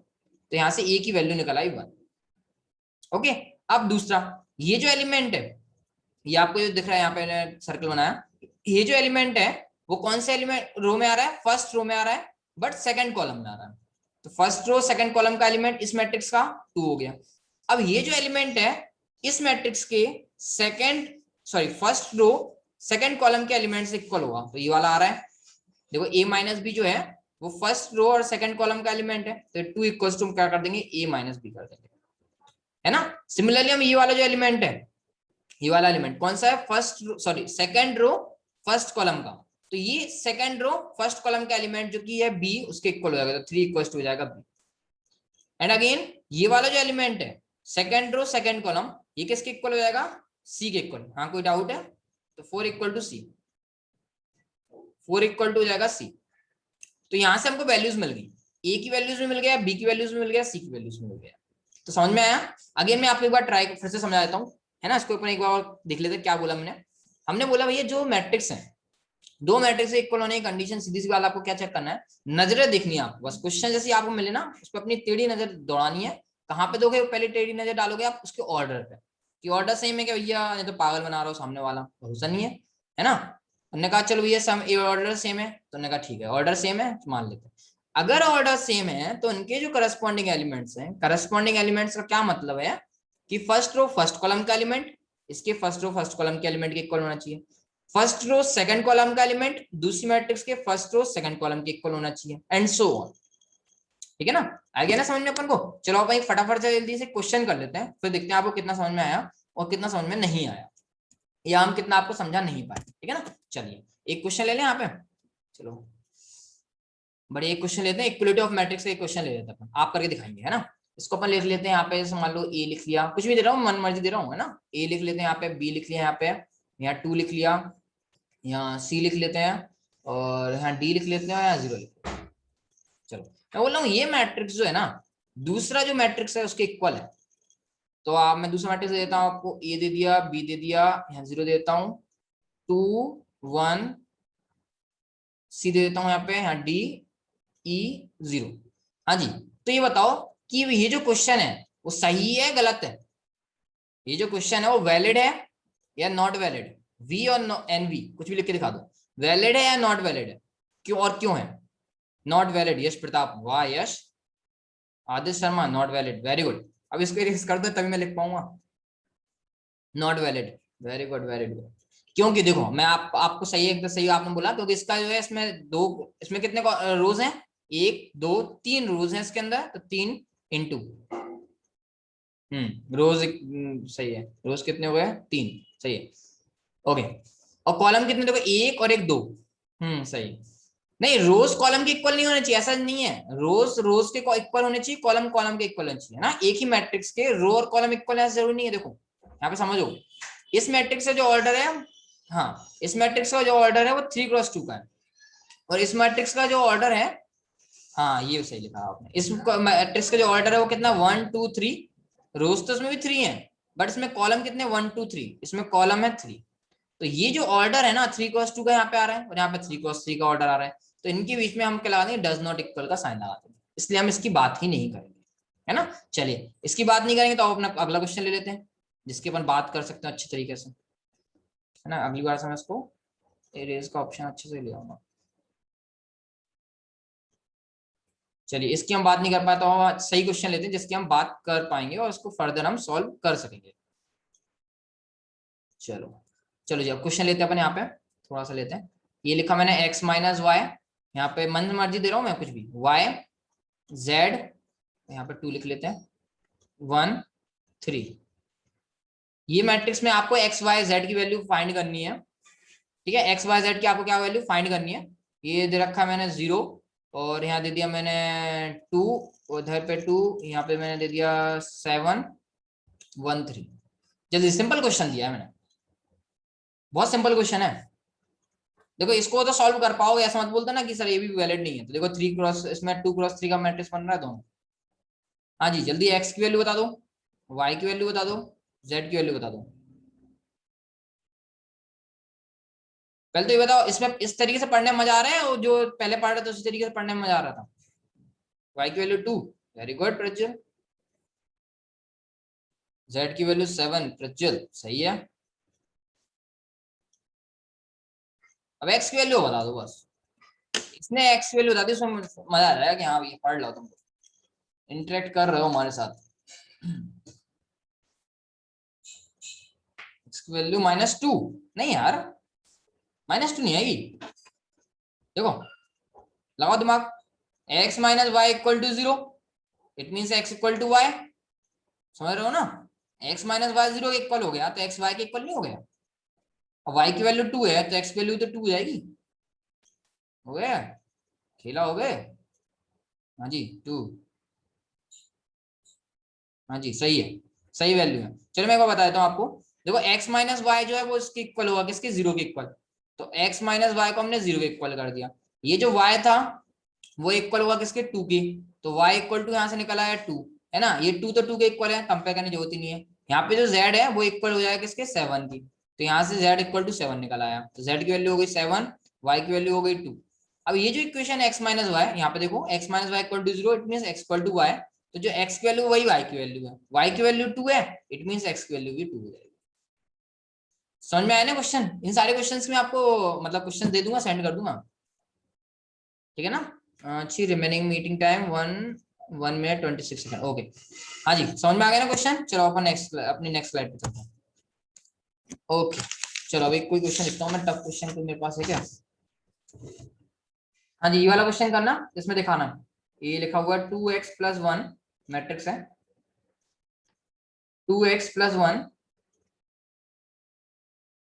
S1: तो यहाँ से ए की वैल्यू निकल आई 1। ओके, अब दूसरा, ये जो एलिमेंट है, ये आपको जो दिख रहा है यहाँ पे सर्कल बनाया, ये जो एलिमेंट है वो कौन से एलिमेंट रो में आ रहा है, फर्स्ट रो में आ रहा है, बट सेकंड कॉलम में आ रहा है। तो फर्स्ट रो सेकंड कॉलम का एलिमेंट इस मैट्रिक्स का 2 हो गया। अब ये जो एलिमेंट है इस मैट्रिक्स के फर्स्ट रो सेकंड कॉलम के एलिमेंट से इक्वल होगा, तो ये वाला आ रहा है। देखो a माइनस बी जो है वो फर्स्ट रो और सेकंड कॉलम का एलिमेंट है, तो 2 इक्वल्स टू क्या कर देंगे, a माइनस बी कर देंगे, है ना। सिमिलरली हम ये वाला जो एलिमेंट है, ये वाला एलिमेंट कौन सा है, सेकंड रो फर्स्ट कॉलम का, तो ये सेकंड रो फर्स्ट कॉलम का एलिमेंट जो कि है बी, उसके इक्वल हो जाएगा, तो 3 इक्वल्स टू हो जाएगा बी। एंड अगेन ये वाला जो एलिमेंट है सेकंड रो सेकंड कॉलम, ये किसके इक्वल हो जाएगा, सी के इक्वल। हाँ कोई डाउट है, तो 4 equal to c, 4 equal to हो जाएगा सी। तो यहां से हमको वैल्यूज मिल गई, ए की वैल्यूज में मिल गया, बी की वैल्यूज में मिल गया, सी की वैल्यूज में मिल गया। तो समझ में आया। अगेन मैं आपको एक बार ट्राई फिर से समझा देता हूँ, है ना। इसको अपन एक बार देख लेते क्या बोला मैंने। हमने बोला भैया जो मैट्रिक्स है, दो मैट्रिक्स इक्वल होने की कंडीशन, सीधी सी बात आपको क्या चेक करना है, नजरें देखनी है आपको। बस क्वेश्चन जैसे आपको मिले ना, उस पर अपनी टेढ़ी नजर दौड़ानी है। कहाँ पे दोगे, पहले टेढ़ी नजर डालोगे आप उसके ऑर्डर पे, कि ऑर्डर सेम है क्या भैया, नहीं तो पागल बना रहा हो सामने वाला, भरोसा नहीं है ना। हमने कहा चलो भैया सम ऑर्डर सेम है, तो हमने कहा ठीक है ऑर्डर सेम है, मान लेते हैं। अगर ऑर्डर सेम है तो उनके जो करस्पॉन्डिंग एलिमेंट्स हैं, करस्पॉन्डिंग एलिमेंट्स का क्या मतलब है कि फर्स्ट रो फर्स्ट कॉलम का एलिमेंट इसके फर्स्ट रो फर्स्ट कॉलम के एलिमेंट के इक्वल होना चाहिए, फर्स्ट रो सेकंड कॉलम का एलिमेंट दूसरी मैट्रिक्स के फर्स्ट रो सेकंड कॉलम के इक्वल होना चाहिए, एंड सो ऑन। ठीक है ना, आ गया ना समझ में अपन को। चलो अपन एक फटाफट से जल्दी से क्वेश्चन कर लेते हैं, फिर देखते हैं आपको कितना समझ में आया और कितना समझ में नहीं आया, या हम कितना आपको समझा नहीं पाए। ठीक है ना, चलिए एक क्वेश्चन ले लें यहाँ पे। चलो बड़े एक क्वेश्चन लेते हैं, इक्वलिटी ऑफ मैट्रिक्स का एक क्वेश्चन ले लेते हैं अपन, आप करके दिखाएंगे, है ना। इसको अपन लिख लेते हैं यहाँ पे, मान लो ए लिख लिया, कुछ भी दे रहा हूँ मन मर्जी दे रहा हूँ, है ना। ए लिख लेते हैं यहाँ पे, बी लिख लिया यहाँ पे, यहाँ 2 लिख लिया, यहाँ सी लिख लेते हैं, और यहाँ डी लिख लेते हैं, यहाँ 0 लिख लेते हैं। चलो मैं बोल रहा हूँ ये मैट्रिक्स जो है ना, दूसरा जो मैट्रिक्स है उसके इक्वल है। तो आप मैं दूसरा मैट्रिक्स दे देता हूँ आपको, ए दे दिया, बी दे दिया, यहाँ 0 दे देता हूँ, 2 1, सी दे देता हूँ यहाँ पे, यहाँ डी ई 0। हाँ जी, तो ये बताओ कि ये जो क्वेश्चन है वो सही है गलत है? ये जो क्वेश्चन है वो वैलिड है या नॉट वैलिड? वी और एन वी कुछ भी लिख के दिखा दो, वैलिड है या नॉट वैलिड है, क्यों और क्यों है नॉट वैलिड? यश प्रताप, वाह Yash. Aditya Sharma, not valid, very good. अब इसको इरेज कर दो तभी मैं लिख पाऊंगा। Not valid, very good very good. क्योंकि देखो मैं आपको सही एकदम सही आपने बोला, क्योंकि इसका जो है इसमें दो, इसमें कितने रोज हैं, 1 2 3 रोज हैं इसके अंदर, तो 3 इंटू रोज सही है, रोज कितने हो गए 3, सही है ओके। और कॉलम कितने देखो, 1 और 1 2, सही। नहीं रोज कॉलम के इक्वल नहीं होने चाहिए, ऐसा नहीं है, रोज रोज के इक्वल होने चाहिए, कॉलम कॉलम के इक्वल होने चाहिए ना। एक ही मैट्रिक्स के रो और कॉलम इक्वल है जरूरी नहीं है। देखो यहाँ पे समझो, इस मैट्रिक्स का जो ऑर्डर है, हाँ इस मैट्रिक्स का जो ऑर्डर है वो 3x2 का है, और इस मैट्रिक्स का जो ऑर्डर है, हाँ ये सही लिखा आपने, इस मैट्रिक्स का जो ऑर्डर है वो कितना 1 2 3, रोज तो इसमें भी 3 है, बट इसमें कॉलम कितने 1 2 3, इसमें कॉलम है 3। तो ये जो ऑर्डर है ना 3x2 का यहाँ पे आ रहा है, और यहाँ पे 3x3 का ऑर्डर आ रहा है, तो इनके बीच में हम क्या लगा देंगे, डज नॉट इक्वल का साइन लगा देंगे, इसलिए हम इसकी बात ही नहीं करेंगे, है ना। चलिए इसकी बात नहीं करेंगे तो आप अपना अगला क्वेश्चन ले लेते हैं, जिसके अपन बात कर सकते हैं अच्छे तरीके से, है ना। अगली बार से मैं इसको इरेज का ऑप्शन अच्छे से ले आऊंगा। चलिए इसकी हम बात नहीं कर पाए तो हम सही क्वेश्चन लेते हैं जिसकी हम बात कर पाएंगे और इसको फर्दर हम सॉल्व कर सकेंगे। चलो चलो जी अब क्वेश्चन लेते हैं अपन, यहाँ पे थोड़ा सा लेते हैं। ये लिखा मैंने x माइनस वाई, यहाँ पे मन मर्जी दे रहा हूँ मैं कुछ भी, y z, यहाँ पे 2 लिख लेते हैं, 1 3। ये मैट्रिक्स में आपको x y z की वैल्यू फाइंड करनी है, ठीक है। x y z की आपको क्या वैल्यू फाइंड करनी है। ये दे रखा मैंने 0, और यहाँ दे दिया मैंने 2, उधर पे 2, यहाँ पे मैंने दे दिया 7 1 3। जल्दी सिंपल क्वेश्चन दिया है मैंने, बहुत सिंपल क्वेश्चन है। देखो इसको तो सॉल्व कर पाओगे, ऐसा मत बोलते ना कि सर ये भी वैलिड नहीं है। तो देखो 3x इसमें 2x3 का मैट्रिक्स बन रहा है दोनों। हाँ जी जल्दी x की वैल्यू बता दो, y की वैल्यू बता दो, z की वैल्यू बता दो। पहले तो ये बताओ इसमें इस तरीके से पढ़ने में मजा आ रहा है, और जो पहले पढ़ रहे थे उसी तरीके से पढ़ने में मजा आ रहा था। y की value 2, very good Prajwal. z की वैल्यू 7, प्रज्वल सही है। अब x की वैल्यू बता दो बस, इसने x की वैल्यू बता दी, उसमें मजा आ रहा है कि हाँ ये पढ़ लो, तुम इंटरेक्ट कर रहे हो हमारे साथ। x की वैल्यू -2, नहीं यार -2 नहीं आएगी। देखो लगाओ दिमाग, x minus y equal to 0, it means x equal to y, समझ रहे हो ना। x माइनस वाई 0 के इक्वल हो गया तो x y के इक्वल नहीं हो गया। अब y की वैल्यू 2 है तो x की वैल्यू तो 2 हो जाएगी। हो गया, खेला हो गए। हाँ जी 2, हाँ जी सही है, सही वैल्यू है। चलो मैं एक बार बता देता हूँ आपको। देखो x माइनस वाई जो है वो इसके इक्वल होगा, किसके 0 के इक्वल। तो x माइनस वाई को हमने 0 के इक्वल कर दिया। ये जो y था वो इक्वल हुआ किसके 2 के, तो y इक्वल टू यहाँ से निकला है 2, है ना। ये 2 तो 2 के इक्वल है, कंपेयर करने की जरूरत ही नहीं है। यहाँ पे जो z है वो इक्वल हो जाएगा किसके 7 की, तो यहाँ से z इक्वल टू 7 निकल आया, तो z की वैल्यू हो गई 7, y की वैल्यू हो गई 2। अब ये जो इक्वेशन है x माइनस वाई, यहाँ पे देखो x minus y equal to 0, it mean x equal to y, तो जो x की वैल्यू वही y की वैल्यू है, y की वैल्यू 2 है, इट मीन x की वैल्यू भी 2 हो जाएगी। समझ में आया ना क्वेश्चन। इन सारे क्वेश्चंस में आपको मतलब क्वेश्चन दे दूंगा, सेंड कर दूंगा, ठीक है ना। अच्छी remaining meeting time 1 minute 26 second, okay. हाँ जी समझ में आ गया ना क्वेश्चन। चलो अपन अपनी नेक्स्ट स्लाइड पे चलते हैं। ओके चलो अभी कोई क्वेश्चन लिखता हूँ मैं, टफ क्वेश्चन तो मेरे पास है क्या। हाँ जी ये वाला क्वेश्चन करना, इसमें दिखाना ये लिखा हुआ 2x + 1 मैट्रिक्स है, 2x + 1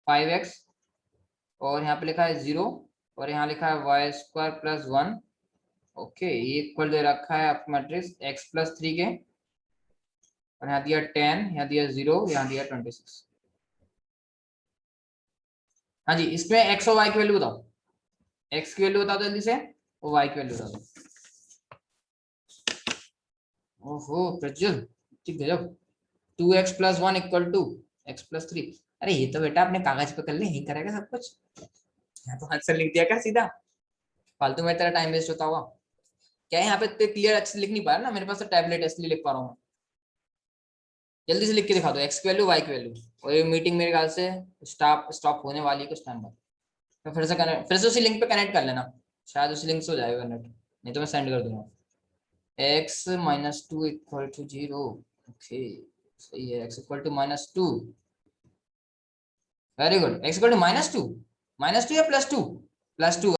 S1: 5x, और यहाँ पे लिखा है 0, और यहाँ लिखा है y² + 1। ओके ये इक्वल दे रखा है आपका मैट्रिक्स x + 3 के, और यहाँ दिया 10, यहाँ दिया 0, यहाँ दिया 26। हाँ जी इसमें x और y की वैल्यू बताओ, x की वैल्यू बता दो जल्दी से, और y की वैल्यू बता दो। ओहो प्रज्वल, ठीक है। 2x + 1 = x + 3। अरे ये तो बेटा अपने कागज पे कर ले, यही करेगा सब कुछ। यहाँ तो आंसर लिख दिया कर सीधा, फालतू में तेरा टाइम वेस्ट होता हुआ। क्या है यहाँ पे इतने क्लियर अच्छे से लिख नहीं पा रहा ना, मेरे पास तो टैबलेट है इसलिए लिख पा रहा हूँ। जल्दी से लिख के दिखा दो x की वैल्यू y की वैल्यू। और ये मीटिंग मेरे ख्याल से स्टॉप होने वाली है कुछ टाइम बाद। तो फिर से उसी लिंक पे कनेक्ट कर लेना, शायद उसी लिंक से हो जाएगा कनेक्ट, नहीं तो मैं सेंड कर दूंगा। x - 2 = 0। ओके सही है, x = -2। वेरी गुड, x = -2 या +2? +2